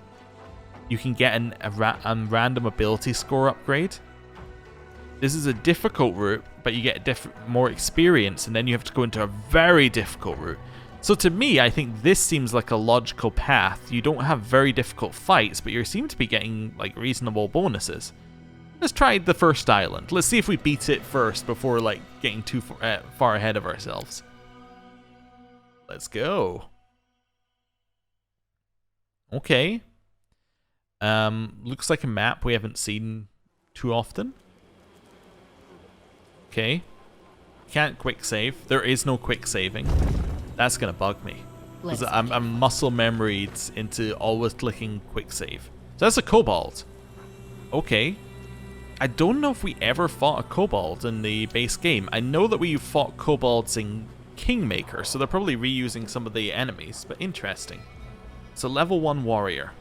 You can get a random ability score upgrade. This is a difficult route, but you get more experience, and then you have to go into a very difficult route. So to me, I think this seems like a logical path. You don't have very difficult fights, but you seem to be getting like reasonable bonuses. Let's try the first island. Let's see if we beat it first before like getting too far ahead of ourselves. Let's go. Okay. Looks like a map we haven't seen too often. Okay. Can't quick save. There is no quick saving. That's gonna bug me. Because I'm muscle memoried into always clicking quick save. So that's a kobold. Okay. I don't know if we ever fought a kobold in the base game. I know that we fought kobolds in Kingmaker, so they're probably reusing some of the enemies, but interesting. So level 1 warrior.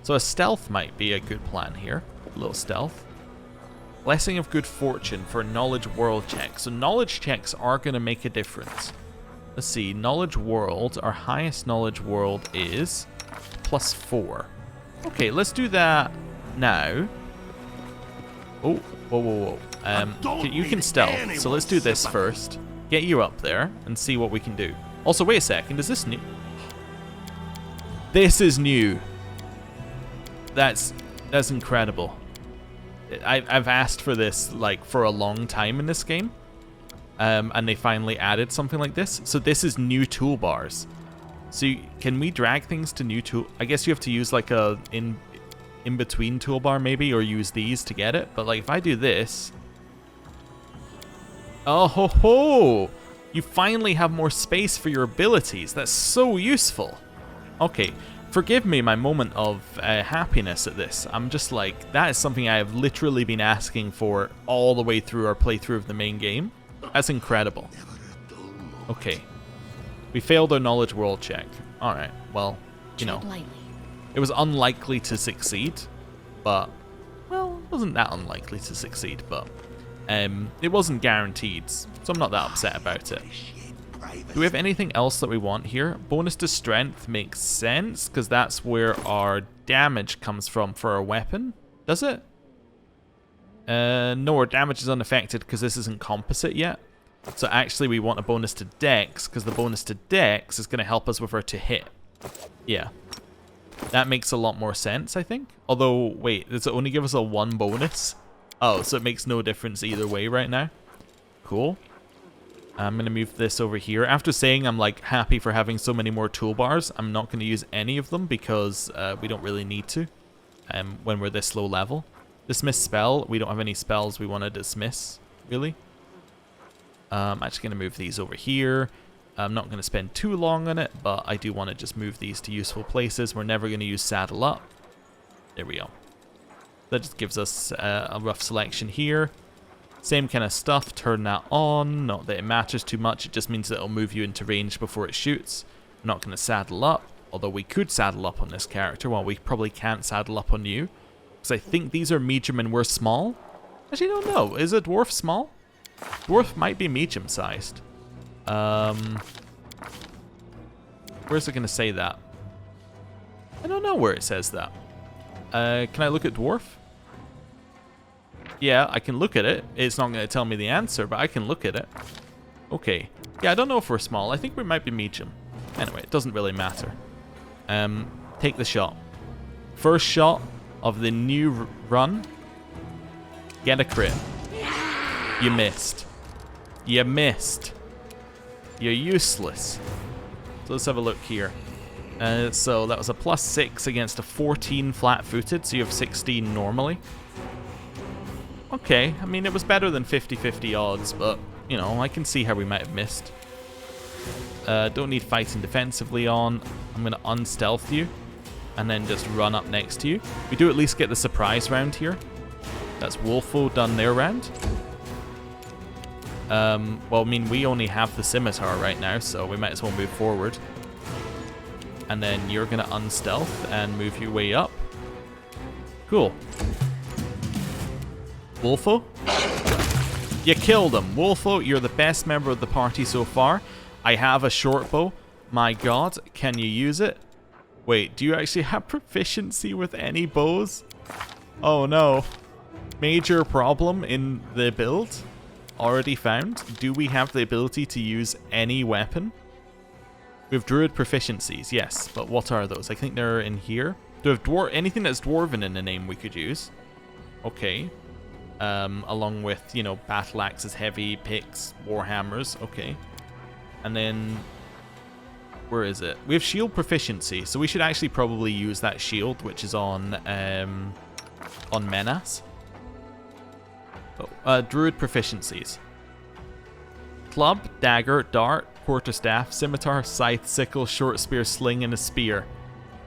So a stealth might be a good plan here. A little stealth. Blessing of Good Fortune for knowledge world check. So knowledge checks are going to make a difference. Let's see, knowledge world, our highest knowledge world is +4. Okay, let's do that now. Oh, whoa. You can stealth, so let's do this first. Get you up there and see what we can do. Also, wait a second, is this new? This is new. That's incredible. I've asked for this like for a long time in this game, and they finally added something like this. So this is new toolbars. So can we drag things to new tool? I guess you have to use like a in between toolbar maybe, or use these to get it. But like if I do this, oh ho ho! You finally have more space for your abilities. That's so useful. Okay. Forgive me my moment of happiness at this. I'm just like, that is something I have literally been asking for all the way through our playthrough of the main game. That's incredible. Okay. We failed our knowledge world check. Alright, well, you know. It was unlikely to succeed, but, well, it wasn't that unlikely to succeed, but it wasn't guaranteed, so I'm not that upset about it. Do we have anything else that we want here? Bonus to strength makes sense, because that's where our damage comes from for our weapon. Does it? No, our damage is unaffected because this isn't composite yet. So actually we want a bonus to dex, because the bonus to dex is going to help us with our to hit. Yeah. That makes a lot more sense, I think. Although, wait, does it only give us a 1 bonus? Oh, so it makes no difference either way right now. Cool. I'm going to move this over here. After saying I'm like happy for having so many more toolbars, I'm not going to use any of them because we don't really need to when we're this low level. Dismiss spell. We don't have any spells we want to dismiss, really. I'm actually going to move these over here. I'm not going to spend too long on it, but I do want to just move these to useful places. We're never going to use saddle up. There we go. That just gives us a rough selection here. Same kind of stuff, turn that on. Not that it matters too much, it just means that it'll move you into range before it shoots. I'm not going to saddle up, although we could saddle up on this character, while we probably can't saddle up on you. Because I think these are medium and we're small. Actually, I don't know. Is a dwarf small? Dwarf might be medium-sized. Where's it going to say that? I don't know where it says that. Can I look at dwarf? Yeah, I can look at it. It's not going to tell me the answer, but I can look at it. Okay. Yeah, I don't know if we're small. I think we might be medium. Anyway, it doesn't really matter. Take the shot. First shot of the new run. Get a crit. You missed. You missed. You're useless. So let's have a look here. So that was a +6 against a 14 flat-footed, so you have 16 normally. Okay, I mean, it was better than 50-50 odds, but, you know, I can see how we might have missed. Don't need fighting defensively on. I'm going to unstealth you, and then just run up next to you. We do at least get the surprise round here. That's Wolfo done their round. Well, I mean, we only have the scimitar right now, so we might as well move forward. And then you're going to unstealth and move your way up. Cool. Wolfo? You killed him. Wolfo, you're the best member of the party so far. I have a short bow. My god, can you use it? Wait, do you actually have proficiency with any bows? Oh no. Major problem in the build already found. Do we have the ability to use any weapon? We have druid proficiencies, yes, but what are those? I think they're in here. Do we have anything that's dwarven in the name we could use? Okay. Along with, you know, battle axes, heavy picks, warhammers. Okay. And then Where is it? We have shield proficiency, so we should actually probably use that shield, which is on Menas. Oh, Druid proficiencies. Club, dagger, dart, quarterstaff, scimitar, scythe, sickle, short spear, sling, and a spear.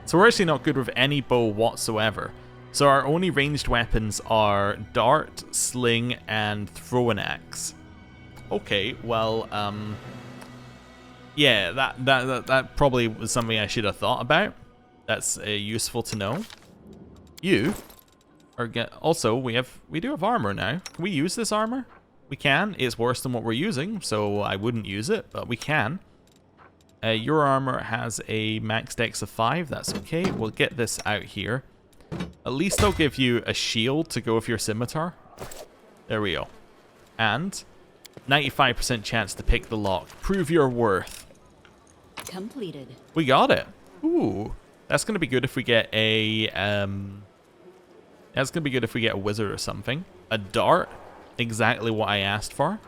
So we're actually not good with any bow whatsoever. So our only ranged weapons are dart, sling, and throwing axe. Okay, well, yeah, that probably was something I should have thought about. That's useful to know. You are also we do have armor now. Can we use this armor? We can. It's worse than what we're using, so I wouldn't use it, but we can. Your armor has a max dex of 5. That's okay. We'll get this out here. At least I'll give you a shield to go with your scimitar. There we go. And 95% chance to pick the lock. Prove your worth. Completed. We got it. Ooh, that's gonna be good if we get a That's gonna be good if we get a wizard or something. A dart, exactly what I asked for.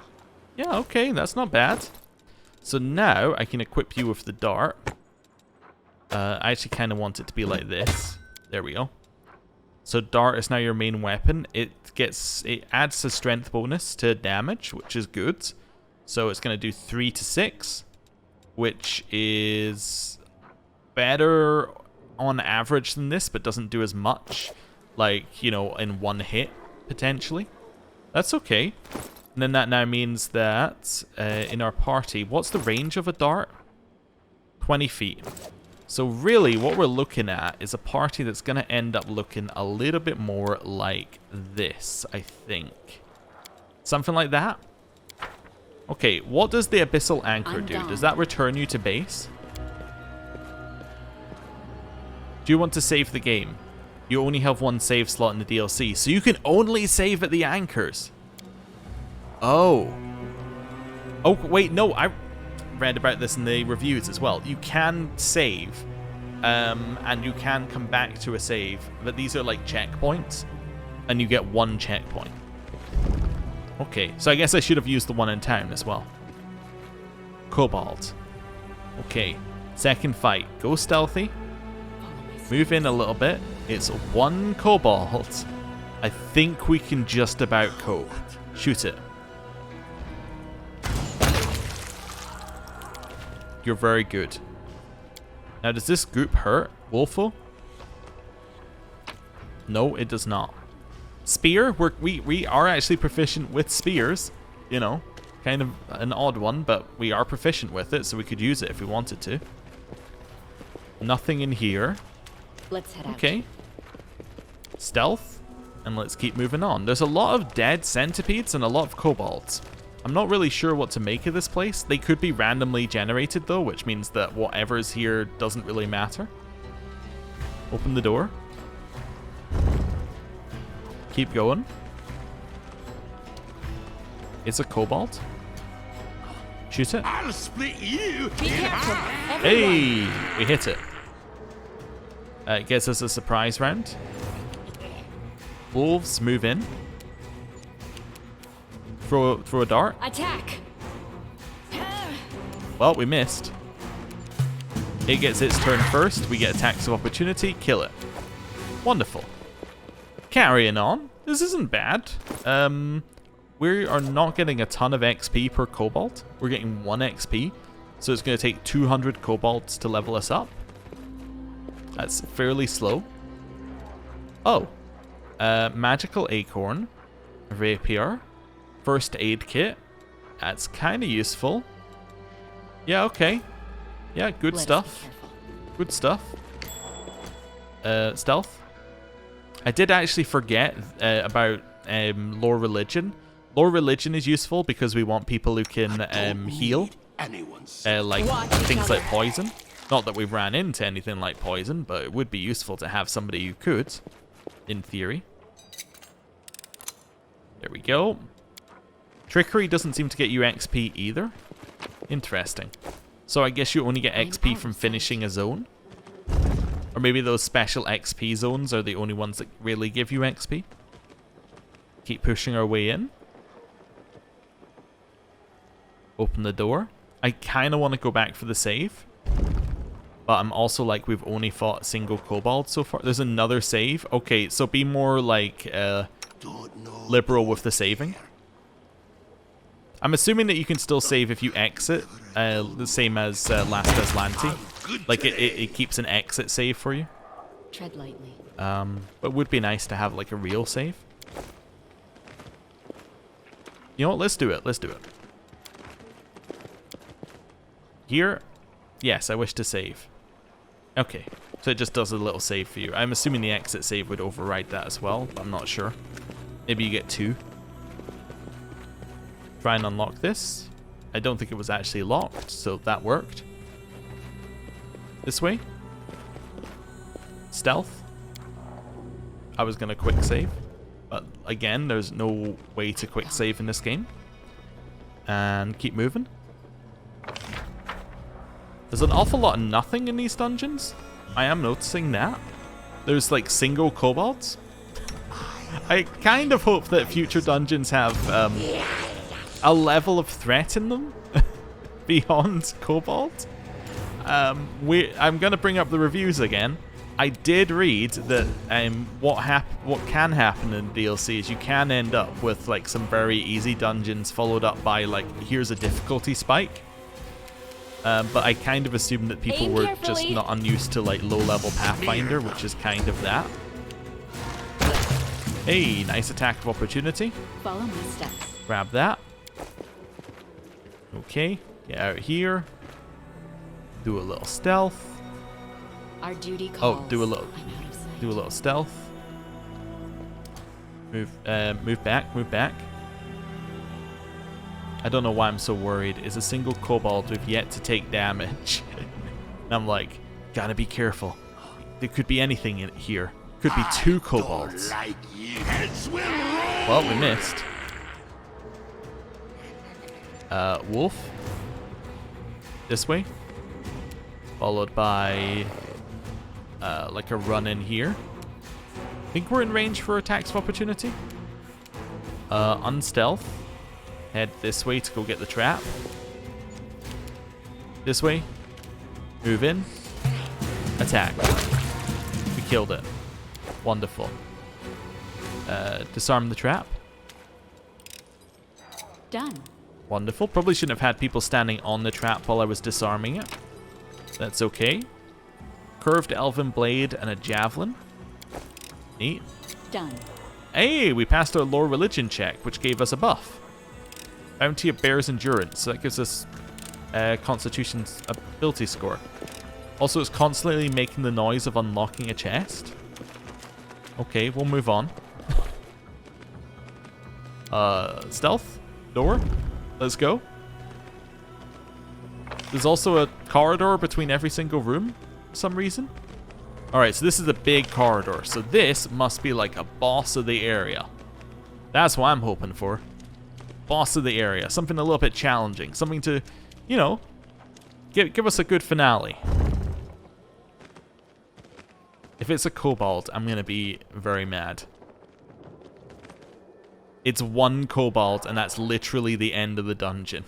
Yeah, okay, that's not bad. So now I can equip you with the dart. I actually kind of want it to be like this. There we go. So dart is now your main weapon. It adds a strength bonus to damage, which is good. So it's going to do 3 to 6, which is better on average than this, but doesn't do as much, like, you know, in one hit, potentially. That's okay. And then that now means that in our party, what's the range of a dart? 20 feet. So really, what we're looking at is a party that's going to end up looking a little bit more like this, I think. Something like that? Okay, what does the abyssal anchor do? Does that return you to base? Do you want to save the game? You only have one save slot in the DLC, so you can only save at the anchors. Oh. Oh, wait, no, I read about this in the reviews as well. You can save, and you can come back to a save, but these are like checkpoints, and you get one checkpoint. Okay, so I guess I should have used the one in town as well. Cobalt. Okay, second fight. Go stealthy. Move in a little bit. It's one cobalt. I think we can just about cope. Shoot it. You're very good. Now, does this group hurt Wolfo? No, it does not. Spear? We are actually proficient with spears. You know, kind of an odd one, but we are proficient with it, so we could use it if we wanted to. Nothing in here. Let's head out. Okay. Stealth. And let's keep moving on. There's a lot of dead centipedes and a lot of kobolds. I'm not really sure what to make of this place. They could be randomly generated though, which means that whatever's here doesn't really matter. Open the door. Keep going. It's a kobold. Shoot it. I'll split you. Be careful. Hey, we hit it. It gets us a surprise round. Wolves move in. Throw a dart. Attack. Well, we missed. It gets its turn first. We get attacks of opportunity. Kill it. Wonderful. Carrying on. This isn't bad. We are not getting a ton of XP per kobold. We're getting 1 XP. So it's going to take 200 kobolds to level us up. That's fairly slow. Oh. Magical acorn. Rapier. First aid kit. That's kind of useful. Yeah, okay. Yeah, good stuff. Good stuff. Stealth. I did actually forget about lore religion. Lore religion is useful because we want people who can heal. Like things like poison. Not that we've ran into anything like poison, but it would be useful to have somebody who could, in theory. There we go. Trickery doesn't seem to get you XP either. Interesting. So I guess you only get XP from finishing a zone? Or maybe those special XP zones are the only ones that really give you XP? Keep pushing our way in. Open the door. I kind of want to go back for the save. But I'm also like, we've only fought a single kobold so far. There's another save. Okay, so be more like liberal with the saving. I'm assuming that you can still save if you exit, the same as Last Aslanti. Like it keeps an exit save for you. Tread lightly. But it would be nice to have like a real save. You know what? Let's do it. Let's do it. Here, yes, I wish to save. Okay, so it just does a little save for you. I'm assuming the exit save would override that as well, but I'm not sure. Maybe you get 2. Try and unlock this. I don't think it was actually locked, so that worked. This way. Stealth. I was going to quick save, but again, there's no way to quick save in this game. And keep moving. There's an awful lot of nothing in these dungeons. I am noticing that. There's like single kobolds. I kind of hope that future dungeons have a level of threat in them beyond kobold. I'm going to bring up the reviews again. I did read that what can happen in DLC is you can end up with like some very easy dungeons followed up by like, here's a difficulty spike. But I kind of assumed that people Aim were carefully. just not unused to like low-level Pathfinder, which is kind of that. Hey, nice attack of opportunity. Follow my steps. Grab that. Okay, get out here. Do a little stealth. Our duty calls. Oh, do a little stealth. Move back, move back. I don't know why I'm so worried. Is a single kobold we've yet to take damage. And I'm like, gotta be careful. There could be anything in here. Could be 2 kobolds. Like you. Heads will roll. Well, we missed. Wolf. This way. Followed by like a run in here. I think we're in range for attacks of opportunity. Unstealth. Head this way to go get the trap. This way. Move in. Attack. We killed it. Wonderful. Disarm the trap. Done. Wonderful. Probably shouldn't have had people standing on the trap while I was disarming it. That's okay. Curved elven blade and a javelin. Neat. Done. Hey, we passed our lore religion check, which gave us a buff. Bounty of Bear's Endurance. So that gives us Constitution's ability score. Also, it's constantly making the noise of unlocking a chest. Okay, we'll move on. Stealth? Door? Let's go. There's also a corridor between every single room for some reason. Alright, so this is a big corridor. So this must be like a boss of the area. That's what I'm hoping for. Boss of the area. Something a little bit challenging. Something to, you know, give us a good finale. If it's a kobold, I'm going to be very mad. It's 1 kobold, and that's literally the end of the dungeon.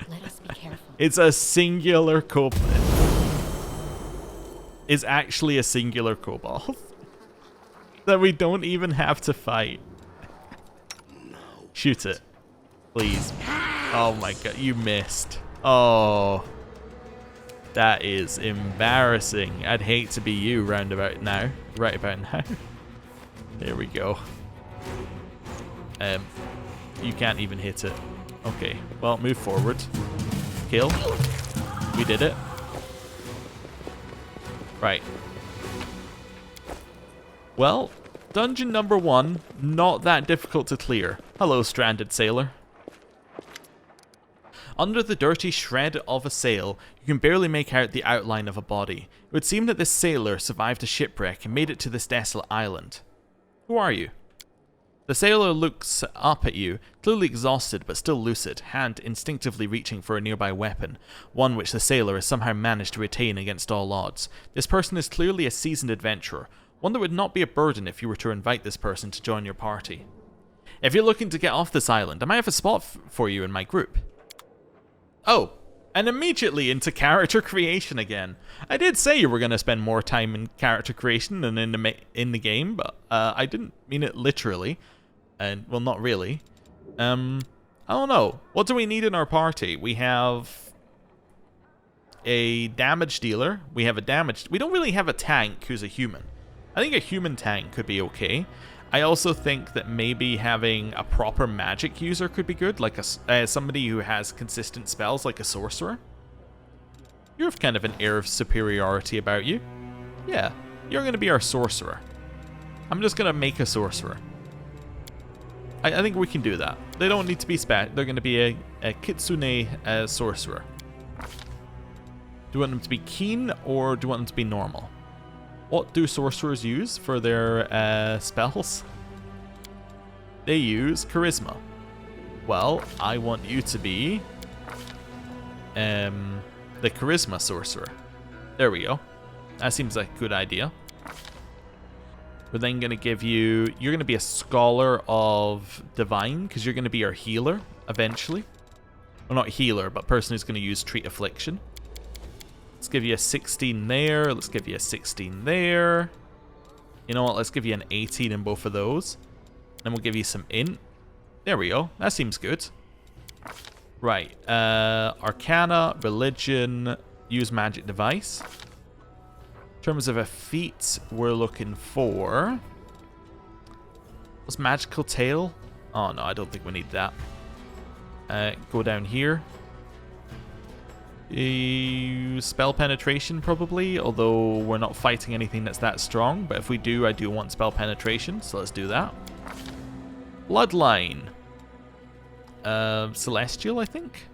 Let us be careful. It's a singular kobold. It's actually a singular kobold. That we don't even have to fight. Shoot it. Please. Oh my god, you missed. Oh. That is embarrassing. I'd hate to be you right about now. There we go. You can't even hit it. Okay, well, move forward. Kill. We did it. Right. Well, dungeon number 1, not that difficult to clear. Hello, stranded sailor. Under the dirty shred of a sail, you can barely make out the outline of a body. It would seem that this sailor survived a shipwreck and made it to this desolate island. Who are you? The sailor looks up at you, clearly exhausted but still lucid, hand instinctively reaching for a nearby weapon, one which the sailor has somehow managed to retain against all odds. This person is clearly a seasoned adventurer, one that would not be a burden if you were to invite this person to join your party. If you're looking to get off this island, I might have a spot for you in my group. Oh, And immediately into character creation again. I did say you were going to spend more time in character creation than in the game, but I didn't mean it literally. And well, not really. I don't know. What do we need in our party? We have a damage dealer. We have a damage... We don't really have a tank who's a human. I think a human tank could be okay. I also think that maybe having a proper magic user could be good, like somebody who has consistent spells, like a sorcerer. You have kind of an air of superiority about you. Yeah, you're going to be our sorcerer. I'm just going to make a sorcerer. I think we can do that. They don't need to be they're going to be a kitsune sorcerer. Do you want them to be keen, or do you want them to be normal? What do sorcerers use for their spells? They use charisma. Well, I want you to be the charisma sorcerer. There we go. That seems like a good idea. We're then going to give you... You're going to be a scholar of divine, because you're going to be our healer, eventually. Well, not healer, but person who's going to use treat affliction. Let's give you a 16 there. Let's give you a 16 there. You know what? Let's give you an 18 in both of those. Then we'll give you some int. There we go. That seems good. Right. Arcana, religion, use magic device. In terms of a feat, we're looking for... What's magical tail? Oh, no, I don't think we need that. Go down here. Spell penetration, probably, although we're not fighting anything that's that strong. But if we do, I do want spell penetration, so let's do that. Bloodline. Celestial, I think?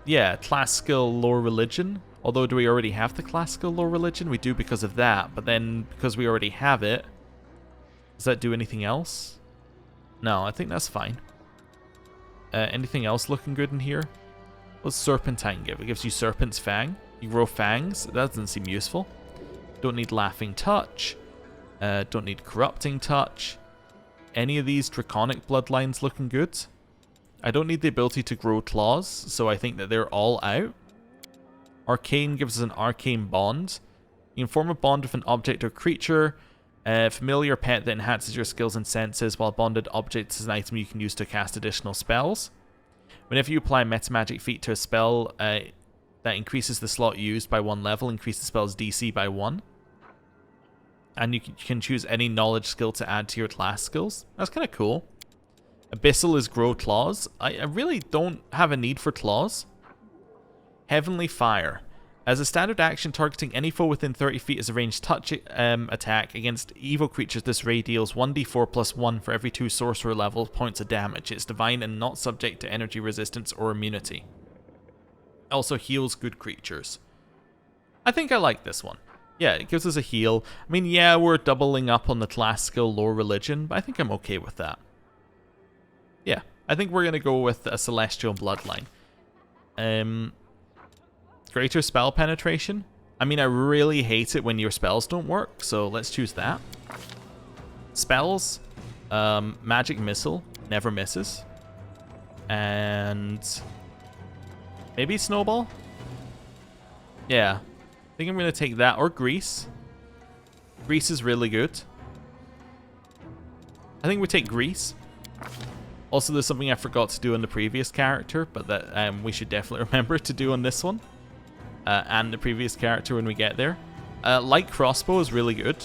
Yeah, class skill, lore religion. Although, do we already have the classical lore religion? We do because of that, but then because we already have it, does that do anything else? No, I think that's fine. Anything else looking good in here? What's Serpentine give? It gives you Serpent's Fang. You grow fangs. That doesn't seem useful. Don't need Laughing Touch. Don't need Corrupting Touch. Any of these Draconic bloodlines looking good? I don't need the ability to grow claws, so I think that they're all out. Arcane gives us an arcane bond. You can form a bond with an object or creature. Familiar pet that enhances your skills and senses, while bonded object is an item you can use to cast additional spells. Whenever you apply a metamagic feat to a spell that increases the slot used by 1 level, increase the spell's DC by 1. And you can choose any knowledge skill to add to your class skills. That's kind of cool. Abyssal is grow claws. I really don't have a need for claws. Heavenly Fire. As a standard action, targeting any foe within 30 feet as a ranged touch attack against evil creatures, this ray deals 1d4 plus 1 for every 2 sorcerer level points of damage. It's divine and not subject to energy resistance or immunity. Also heals good creatures. I think I like this one. Yeah, it gives us a heal. I mean, yeah, we're doubling up on the class skill lore religion, but I think I'm okay with that. Yeah, I think we're going to go with a celestial bloodline. Greater spell penetration. I mean, I really hate it when your spells don't work, so let's choose that. Spells. Magic Missile. Never misses. And... maybe Snowball? Yeah. I think I'm going to take that, or Grease. Grease is really good. I think we take Grease. Also, there's something I forgot to do on the previous character, but that we should definitely remember to do on this one. And the previous character when we get there. Light Crossbow is really good,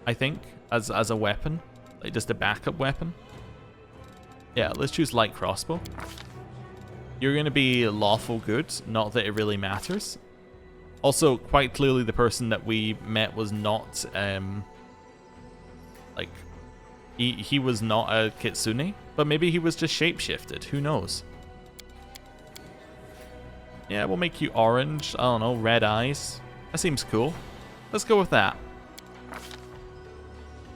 I think, as a weapon. Like, just a backup weapon. Yeah, let's choose Light Crossbow. You're going to be lawful good, not that it really matters. Also, quite clearly the person that we met was not, like, he was not a kitsune, but maybe he was just shapeshifted, who knows. Yeah, we'll make you orange. I don't know, red eyes. That seems cool. Let's go with that.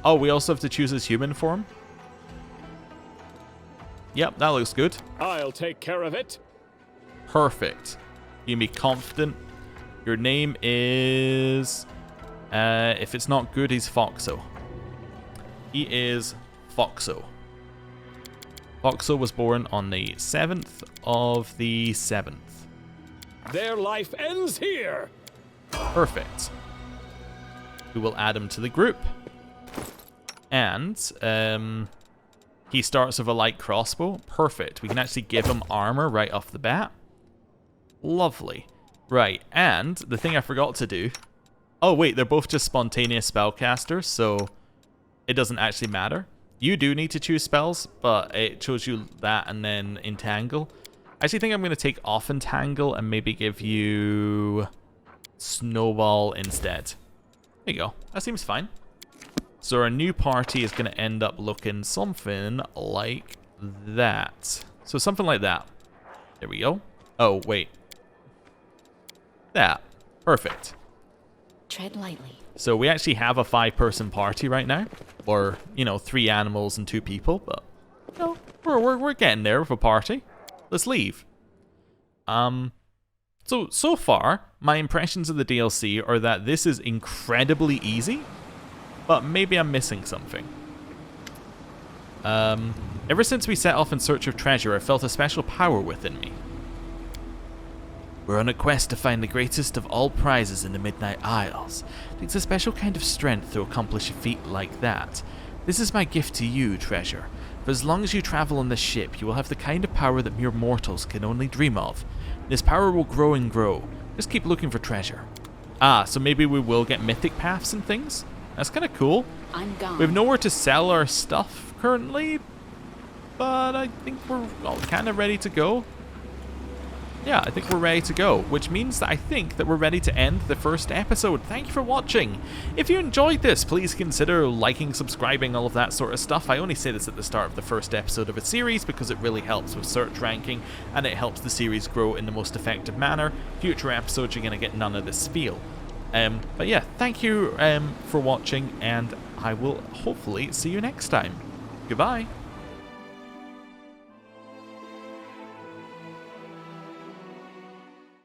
Oh, we also have to choose his human form? Yep, that looks good. I'll take care of it. Perfect. You can be confident. Your name is... if it's not good, he's Foxo. He is Foxo. Voxel was born on the 7th of the 7th. Their life ends here. Perfect. We will add him to the group. And he starts with a light crossbow. Perfect. We can actually give him armor right off the bat. Lovely. Right, and the thing I forgot to do... Oh wait, they're both just spontaneous spellcasters, so it doesn't actually matter. You do need to choose spells, but it shows you that and then Entangle. I actually think I'm going to take off Entangle and maybe give you Snowball instead. There you go. That seems fine. So our new party is going to end up looking something like that. So something like that. There we go. Oh, wait. That. Perfect. Tread lightly. So we actually have a 5-person party right now. Or, you know, 3 animals and 2 people. But, you know, we're getting there with a party. Let's leave. So far, my impressions of the DLC are that this is incredibly easy. But maybe I'm missing something. Ever since we set off in search of treasure, I felt a special power within me. We're on a quest to find the greatest of all prizes in the Midnight Isles. It takes a special kind of strength to accomplish a feat like that. This is my gift to you, treasure. For as long as you travel on this ship, you will have the kind of power that mere mortals can only dream of. This power will grow and grow. Just keep looking for treasure. Ah, so maybe we will get mythic paths and things? That's kind of cool. I'm gone. We have nowhere to sell our stuff currently, but I think we're all kind of ready to go. Yeah, I think we're ready to go, which means that I think that we're ready to end the first episode. Thank you for watching. If you enjoyed this, please consider liking, subscribing, all of that sort of stuff. I only say this at the start of the first episode of a series because it really helps with search ranking and it helps the series grow in the most effective manner. Future episodes, you're going to get none of this feel. But yeah, thank you for watching, and I will hopefully see you next time. Goodbye.